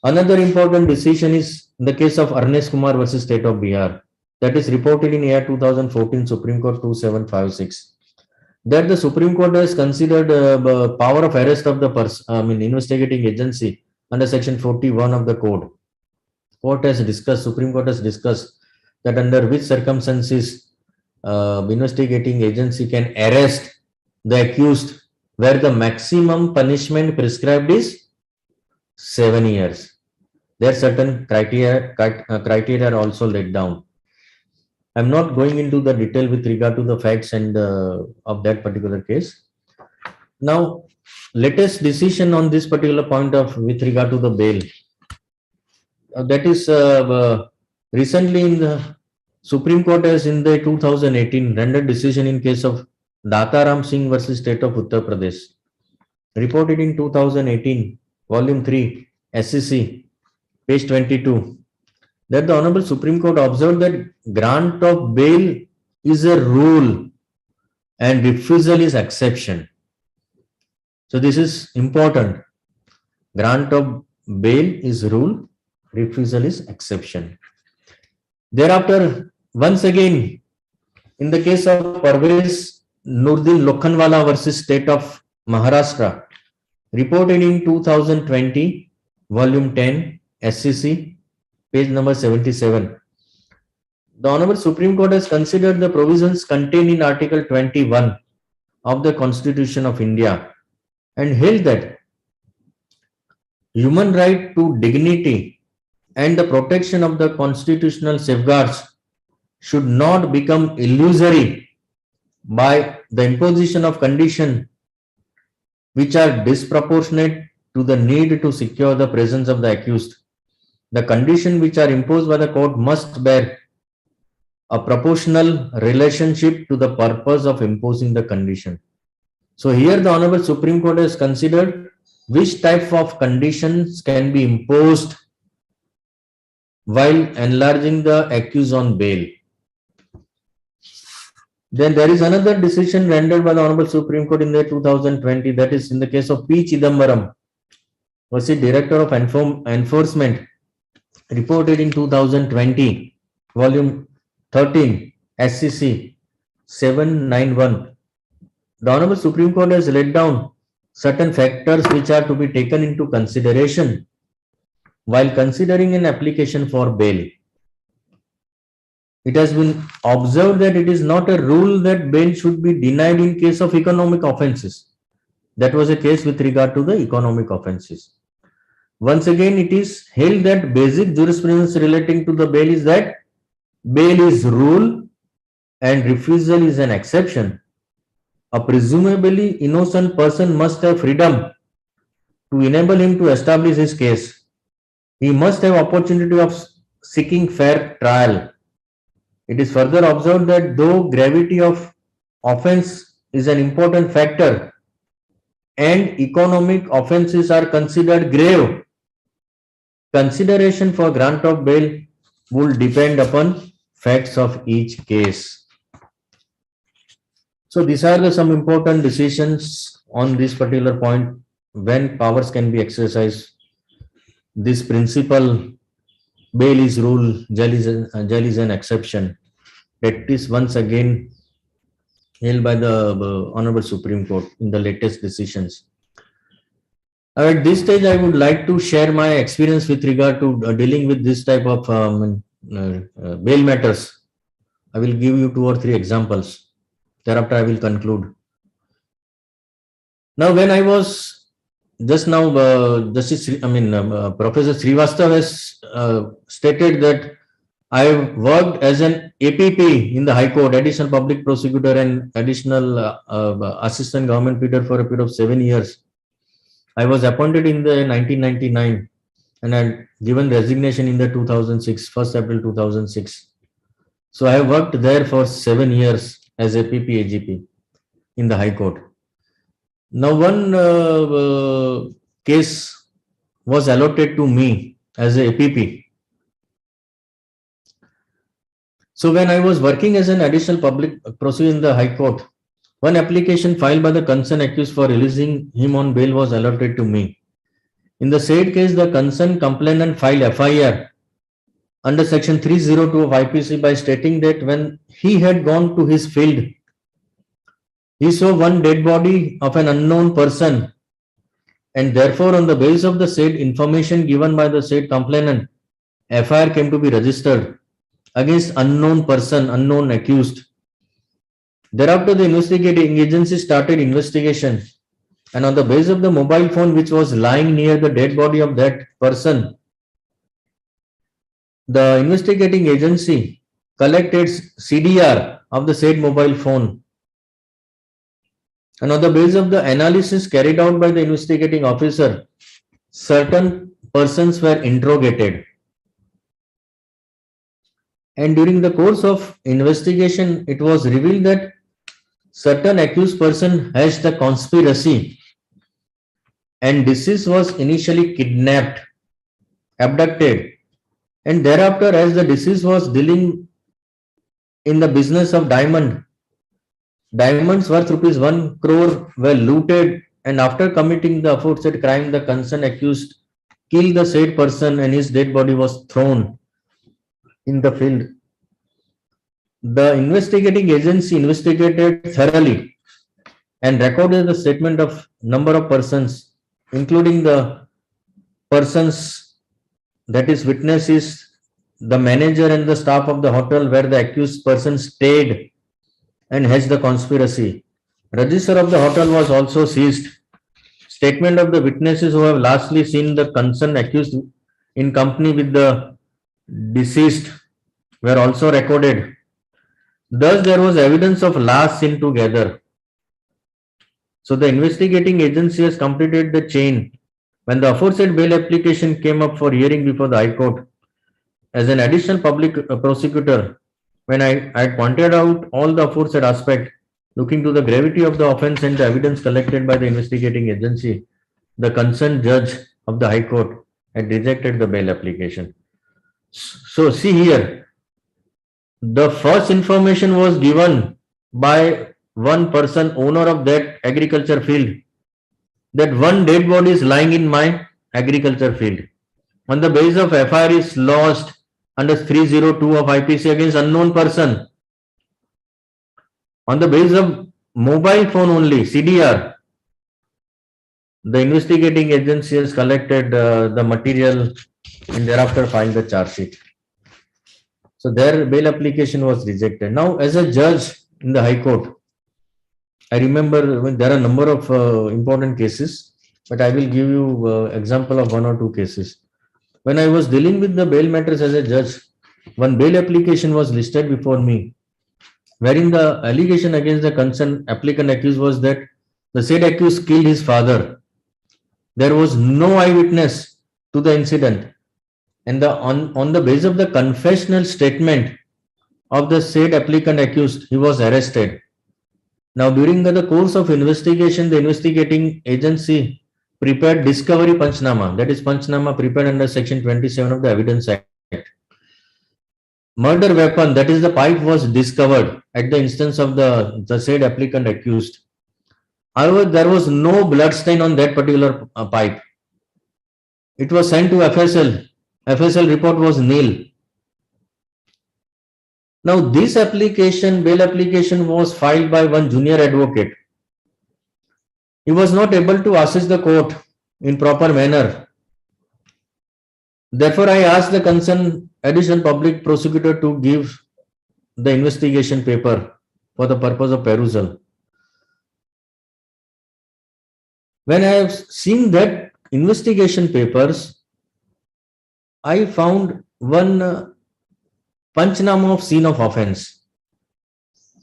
Another important decision is in the case of Arnesh Kumar versus State of Bihar, that is reported in year 2014 Supreme Court 2756. That the Supreme Court has considered power of arrest of the investigating agency under section 41 of the code. Supreme Court has discussed that under which circumstances investigating agency can arrest the accused where the maximum punishment prescribed is 7 years. There are certain criteria are also laid down. I'm not going into the detail with regard to the facts and of that particular case. Now, latest decision on this particular point of with regard to the bail. That is recently in the Supreme Court has in the 2018 rendered decision in case of Dataram Singh versus State of Uttar Pradesh. Reported in 2018, Volume 3, SCC, page 22, that the Honorable Supreme Court observed that grant of bail is a rule and refusal is exception. So this is important. Grant of bail is rule, refusal is exception. Thereafter, once again, in the case of Parvez Nurdin Lokhanwala versus State of Maharashtra, reported in 2020, Volume 10, SCC, page number 77. The Honorable Supreme Court has considered the provisions contained in Article 21 of the Constitution of India and held that human right to dignity and the protection of the constitutional safeguards should not become illusory by the imposition of conditions which are disproportionate to the need to secure the presence of the accused. The conditions which are imposed by the court must bear a proportional relationship to the purpose of imposing the condition. So here the Honorable Supreme Court has considered which type of conditions can be imposed while enlarging the accused on bail. Then there is another decision rendered by the Honorable Supreme Court in the 2020, that is in the case of P. Chidambaram versus Director of Enforcement, reported in 2020, Volume 13, SCC 791. The Honorable Supreme Court has laid down certain factors which are to be taken into consideration while considering an application for bail. It has been observed that it is not a rule that bail should be denied in case of economic offences. That was a case with regard to the economic offences. Once again, it is held that basic jurisprudence relating to the bail is that bail is rule and refusal is an exception. A presumably innocent person must have freedom to enable him to establish his case. He must have opportunity of seeking fair trial. It is further observed that though gravity of offense is an important factor and economic offenses are considered grave, consideration for grant of bail will depend upon facts of each case. So these are some important decisions on this particular point when powers can be exercised. This principle, bail is rule, jail is an exception. That is once again held by the Honorable Supreme Court in the latest decisions. At this stage, I would like to share my experience with regard to dealing with this type of bail matters. I will give you 2 or 3 examples. Thereafter, I will conclude. Now, when I was just now, Professor Srivastav has stated that I have worked as an APP in the High Court, Additional Public Prosecutor and Additional Assistant Government Pleader for a period of 7 years. I was appointed in the 1999 and had given resignation in the 2006, 1st April 2006. So I have worked there for 7 years as APP AGP in the High Court. Now one case was allotted to me as a APP. So when I was working as an additional public prosecutor in the High Court, one application filed by the concerned accused for releasing him on bail was allotted to me. In the said case, the concerned complainant filed FIR under section 302 of IPC by stating that when he had gone to his field, he saw one dead body of an unknown person, and therefore on the basis of the said information given by the said complainant, FIR came to be registered against unknown person, unknown accused. Thereafter, the investigating agency started investigation, and on the basis of the mobile phone which was lying near the dead body of that person, the investigating agency collected CDR of the said mobile phone. And on the basis of the analysis carried out by the investigating officer, certain persons were interrogated. And during the course of investigation, it was revealed that certain accused person has the conspiracy, and deceased was initially kidnapped, abducted, and thereafter, as the deceased was dealing in the business of diamonds worth rupees 1 crore were looted, and after committing the aforesaid crime, the concerned accused killed the said person and his dead body was thrown in the field. The investigating agency investigated thoroughly and recorded the statement of number of persons, including the persons, that is witnesses, the manager and the staff of the hotel where the accused person stayed and has the conspiracy. Register of the hotel was also seized. Statement of the witnesses who have lastly seen the concerned accused in company with the deceased were also recorded. Thus, there was evidence of last seen together. So, the investigating agency has completed the chain. When the aforesaid bail application came up for hearing before the High Court, as an additional public prosecutor, when I had pointed out all the aforesaid aspect, looking to the gravity of the offence and the evidence collected by the investigating agency, the concerned judge of the High Court had rejected the bail application. So, see here, the first information was given by one person, owner of that agriculture field, that one dead body is lying in my agriculture field. On the basis of FIR is lodged under 302 of IPC against unknown person. On the basis of mobile phone only, CDR, the investigating agency has collected the material and thereafter filed the charge sheet. So their bail application was rejected. Now, as a judge in the High Court, I remember when there are a number of important cases, but I will give you example of 1 or 2 cases. When I was dealing with the bail matters as a judge, one bail application was listed before me, wherein the allegation against the concerned applicant accused was that the said accused killed his father. There was no eyewitness to the incident, and on the basis of the confessional statement of the said applicant accused, he was arrested. Now, during the course of investigation, the investigating agency prepared discovery Panchnama, that is Panchnama prepared under section 27 of the Evidence Act. Murder weapon, that is the pipe, was discovered at the instance of the said applicant accused. However, there was no blood stain on that particular pipe. It was sent to FSL. FSL report was nil. Now, this application, bail application, was filed by one junior advocate. He was not able to assist the court in proper manner. Therefore, I asked the concerned additional public prosecutor to give the investigation paper for the purpose of perusal. When I have seen that investigation papers, I found one Panchnama of scene of offense,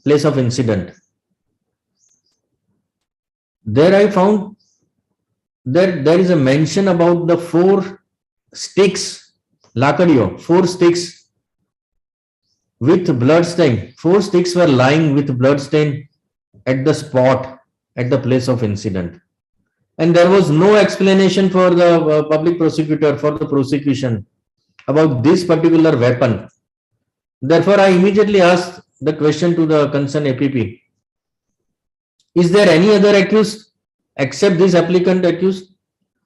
place of incident. There I found that there is a mention about the 4 sticks, lakadiyo, 4 sticks with blood stain. 4 sticks were lying with blood stain at the spot, at the place of incident. And there was no explanation for the public prosecutor, for the prosecution about this particular weapon. Therefore, I immediately asked the question to the concerned APP. Is there any other accused except this applicant accused?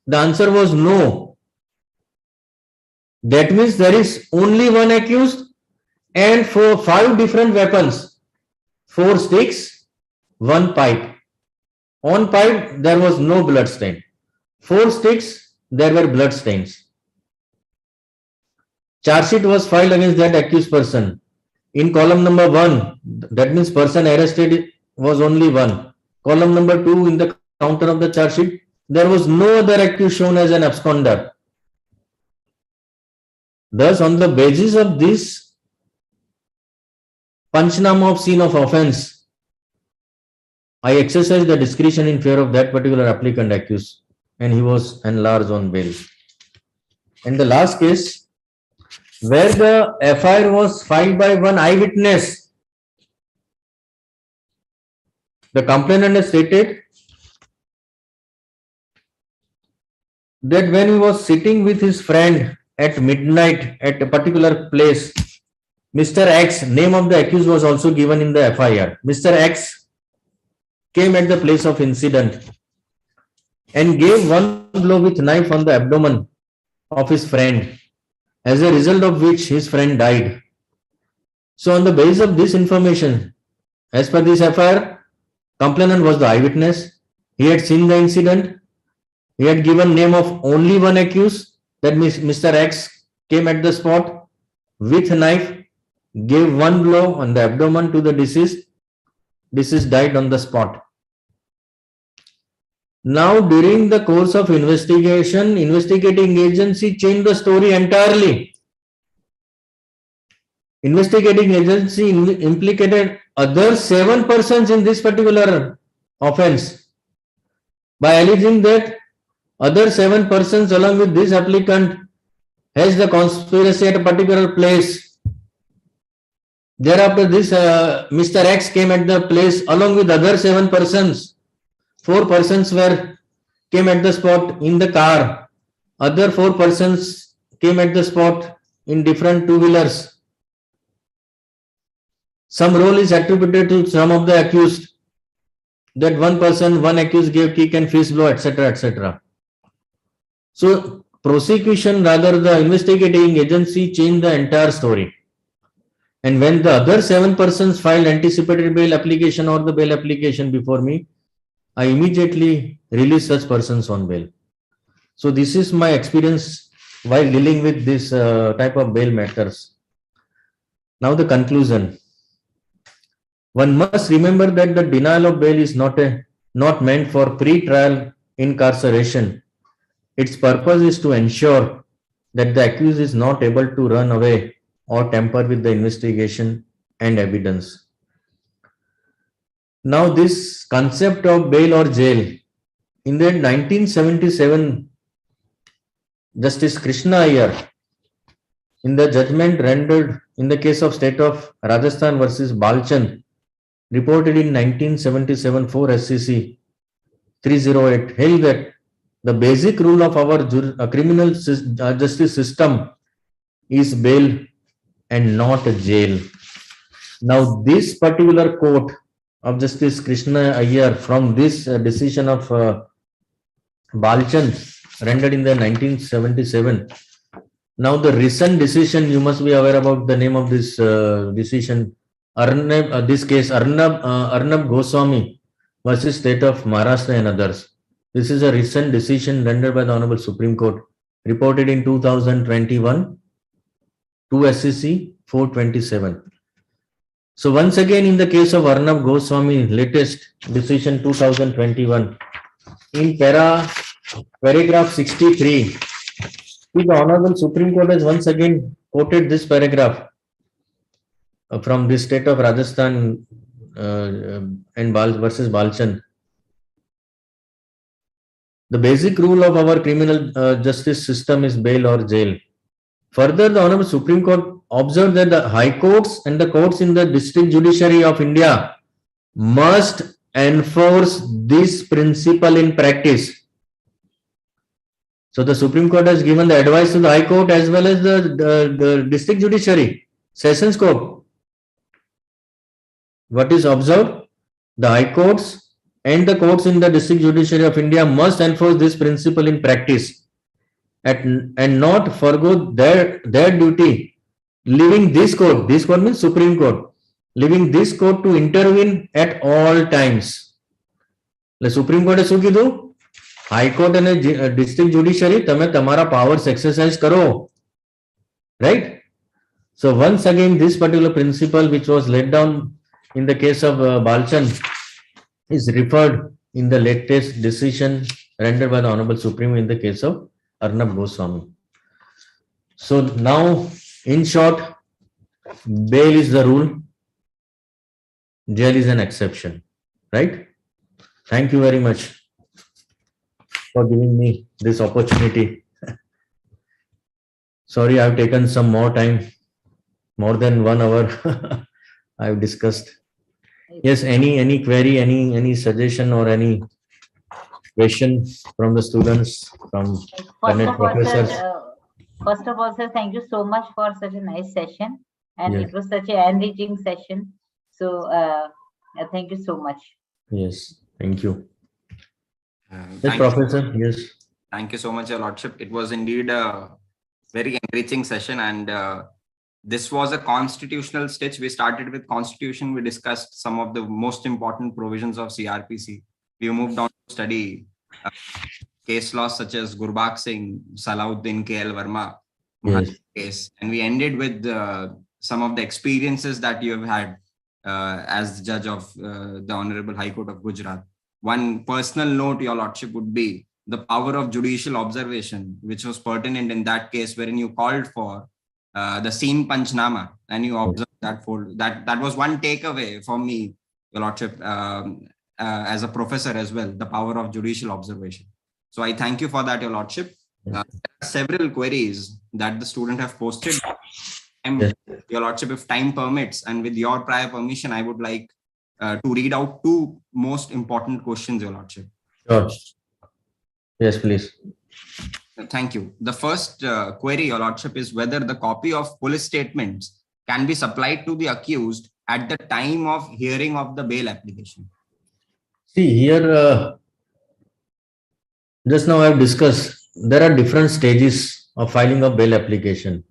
The answer was no. That means there is only one accused and for 5 different weapons, 4 sticks, 1 pipe. On pipe, there was no blood stain. 4 sticks, there were blood stains. Charge sheet was filed against that accused person. In column number 1, that means person arrested was only 1. Column number 2 in the counter of the charge sheet, there was no other accused shown as an absconder. Thus, on the basis of this Panchnama of scene of offense, I exercised the discretion in favor of that particular applicant accused, and he was enlarged on bail. And the last case, where the FIR was filed by one eyewitness, the complainant has stated that when he was sitting with his friend at midnight at a particular place, Mr. X, name of the accused was also given in the FIR. Mr. X came at the place of incident and gave one blow with knife on the abdomen of his friend, as a result of which his friend died. So on the basis of this information, as per this FIR, complainant was the eyewitness. He had seen the incident. He had given name of only one accused, that means Mr. X came at the spot with a knife, gave one blow on the abdomen to the deceased. Deceased died on the spot. Now, during the course of investigation, investigating agency changed the story entirely. Investigating agency implicated other 7 persons in this particular offense by alleging that other 7 persons along with this applicant has the conspiracy at a particular place. Thereafter, this Mr. X came at the place along with other 7 persons. 4 persons came at the spot in the car. Other 4 persons came at the spot in different 2-wheelers. Some role is attributed to some of the accused. That one accused gave kick and fist blow, etc., etc. So, prosecution, rather the investigating agency, changed the entire story. And when the other 7 persons filed anticipated bail application or the bail application before me, I immediately release such persons on bail. So this is my experience while dealing with this type of bail matters. Now the conclusion. One must remember that the denial of bail is not meant for pre-trial incarceration. Its purpose is to ensure that the accused is not able to run away or tamper with the investigation and evidence. Now, this concept of bail or jail, in the 1977, Justice Krishna Iyer, in the judgment rendered in the case of State of Rajasthan versus Balchand, reported in 1977 4 SCC 308, held that the basic rule of our criminal justice system is bail and not a jail. Now, this particular quote of Justice Krishna Iyer from this decision of Balchand rendered in the 1977. Now, the recent decision, you must be aware about the name of this decision. This case, Arnab Goswami versus State of Maharashtra and others. This is a recent decision rendered by the Honorable Supreme Court, reported in 2021, 2 SCC 427. So once again, in the case of Arnab Goswami, latest decision 2021, in paragraph 63, the Honorable Supreme Court has once again quoted this paragraph from the state of Rajasthan and versus Balchan. The basic rule of our criminal justice system is bail or jail. Further, the Honorable Supreme Court observed that the high courts and the courts in the district judiciary of India must enforce this principle in practice. So the Supreme Court has given the advice to the High Court as well as the district judiciary, sessions court. What is observed? The High Courts and the courts in the district judiciary of India must enforce this principle in practice and not forgo their duty, leaving this court means Supreme Court, leaving this court to intervene at all times. The Supreme Court has kiddu? High Court and district judiciary, tame tamara powers exercise karo. Right? So once again, this particular principle which was laid down in the case of Balchan is referred in the latest decision rendered by the Honorable Supreme in the case of Arnab Goswami. So now, in short, bail is the rule, jail is an exception. Right? Thank you very much for giving me this opportunity. Sorry, I've taken some more time, more than 1 hour. I've discussed. Yes, any query, any suggestion or any question from the students, from professors? First of all, sir, thank you so much for such a nice session, and Yes. it was such an enriching session. So thank you so much. Yes, thank you. Yes, Thank Professor. you. Yes. Thank you so much, Your Lordship. It was indeed a very enriching session, and this was a constitutional stitch. We started with constitution. We discussed some of the most important provisions of CRPC. We moved on to study case laws such as Gurbakh Singh, Salahuddin, KL Verma Yes. case, and we ended with some of the experiences that you have had as the judge of the Honorable High Court of Gujarat. One personal note, Your Lordship, would be the power of judicial observation, which was pertinent in that case, wherein you called for the scene panchnama, and you observed that fold. That was one takeaway for me, Your Lordship, as a professor as well, the power of judicial observation. So I thank you for that, Your Lordship. There are several queries that the student have posted. Yes. Your Lordship, if time permits, and with your prior permission, I would like to read out 2 most important questions, Your Lordship. Sure. Yes, please. Thank you. The first query, Your Lordship, is whether the copy of police statements can be supplied to the accused at the time of hearing of the bail application. See here, just now I have discussed, there are different stages of filing of bail application.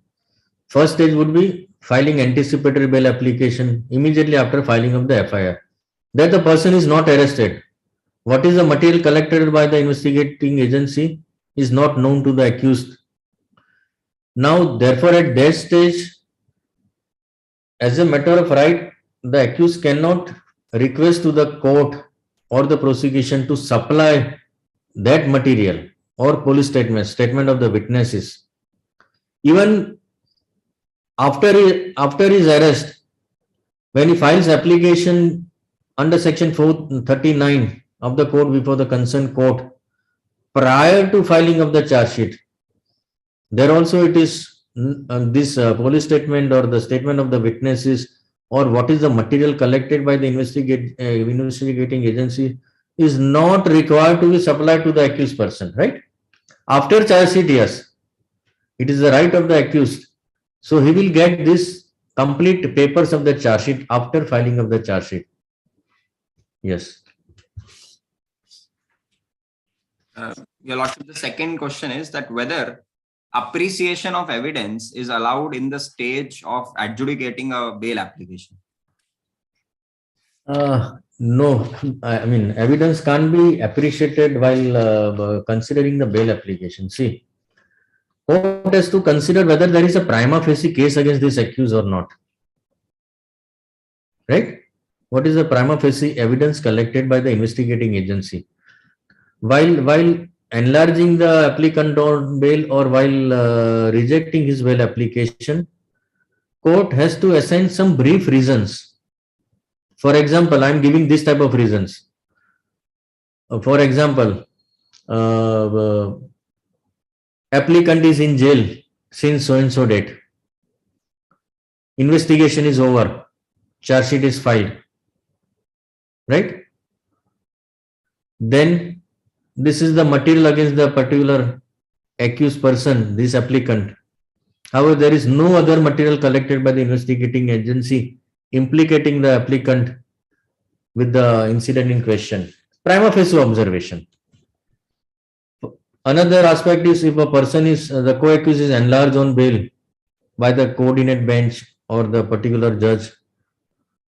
First stage would be filing anticipatory bail application immediately after filing of the FIR. That the person is not arrested. What is the material collected by the investigating agency is not known to the accused. Now, therefore, at that stage, as a matter of right, the accused cannot request to the court or the prosecution to supply that material or police statement of the witnesses. Even after his arrest, when he files application under section 439 of the code before the concerned court, prior to filing of the charge sheet, there also it is this police statement or the statement of the witnesses or what is the material collected by the investigating agency is not required to be supplied to the accused person, right? After charge sheet, yes, it is the right of the accused. So he will get this complete papers of the charge sheet after filing of the charge sheet. Yes. Your Lordship, the second question is that whether appreciation of evidence is allowed in the stage of adjudicating a bail application. No, I mean, evidence can't be appreciated while considering the bail application. See, court has to consider whether there is a prima facie case against this accused or not. Right? What is the prima facie evidence collected by the investigating agency? While enlarging the applicant on bail or while rejecting his bail application, court has to assign some brief reasons. For example, I am giving this type of reasons. For example, uh, applicant is in jail since so and so date. Investigation is over. Charge sheet is filed. Right? Then this is the material against the particular accused person, this applicant. However, there is no other material collected by the investigating agency implicating the applicant with the incident in question. Prima facie observation. Another aspect is if a person is the co-accused is enlarged on bail by the coordinate bench or the particular judge,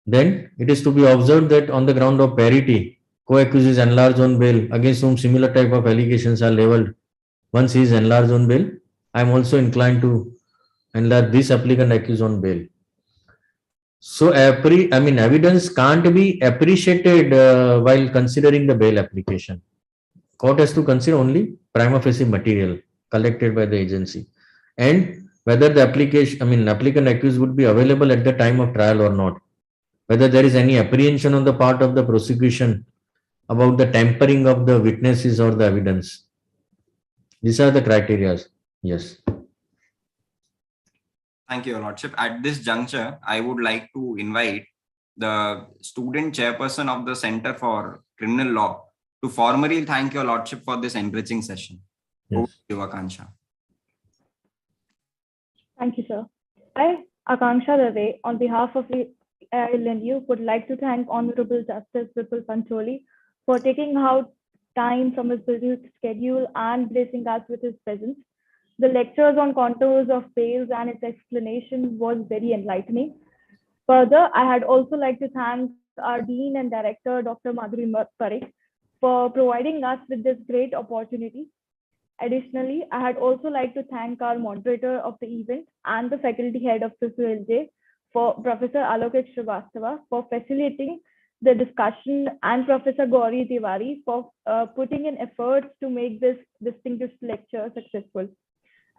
then it is to be observed that on the ground of parity, co-accused is enlarged on bail against whom similar type of allegations are leveled. Once he is enlarged on bail, I am also inclined to enlarge this applicant accused on bail. So, evidence can't be appreciated while considering the bail application. Court has to consider only prima facie material collected by the agency and whether the applicant accused would be available at the time of trial or not. Whether there is any apprehension on the part of the prosecution about the tampering of the witnesses or the evidence. These are the criteria. Yes. Thank you, Your Lordship. At this juncture, I would like to invite the student chairperson of the Center for Criminal Law to formally thank Your Lordship for this enriching session. Yes. Over to you, Akansha. Thank you, sir. I, Akanksha Dave, on behalf of the AILNU, would like to thank Honorable Justice Vipul Pancholi for taking out time from his busy schedule and blessing us with his presence. The lectures on contours of bails and its explanation was very enlightening. Further, I had also like to thank our Dean and Director, Dr. Madhuri Parekh, for providing us with this great opportunity. Additionally, I had also like to thank our moderator of the event and the faculty head of CCLJ, for Professor Alokik Srivastava, for facilitating the discussion, and Professor Gauri Tiwari for putting in efforts to make this distinguished lecture successful.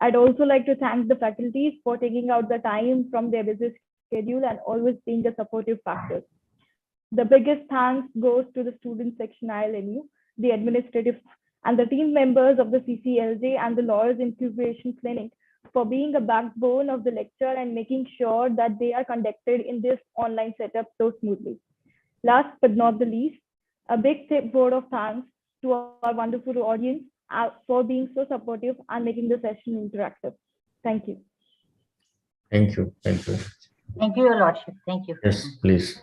I'd also like to thank the faculties for taking out the time from their busy schedule and always being a supportive factor. The biggest thanks goes to the student section ILNU, the administrative and the team members of the CCLJ and the Lawyers Incubation Clinic for being a backbone of the lecture and making sure that they are conducted in this online setup so smoothly. Last but not the least, a big word of thanks to our wonderful audience for being so supportive and making the session interactive. Thank you. Thank you. Thank you. Thank you, Your Lordship. Thank you. Yes, please.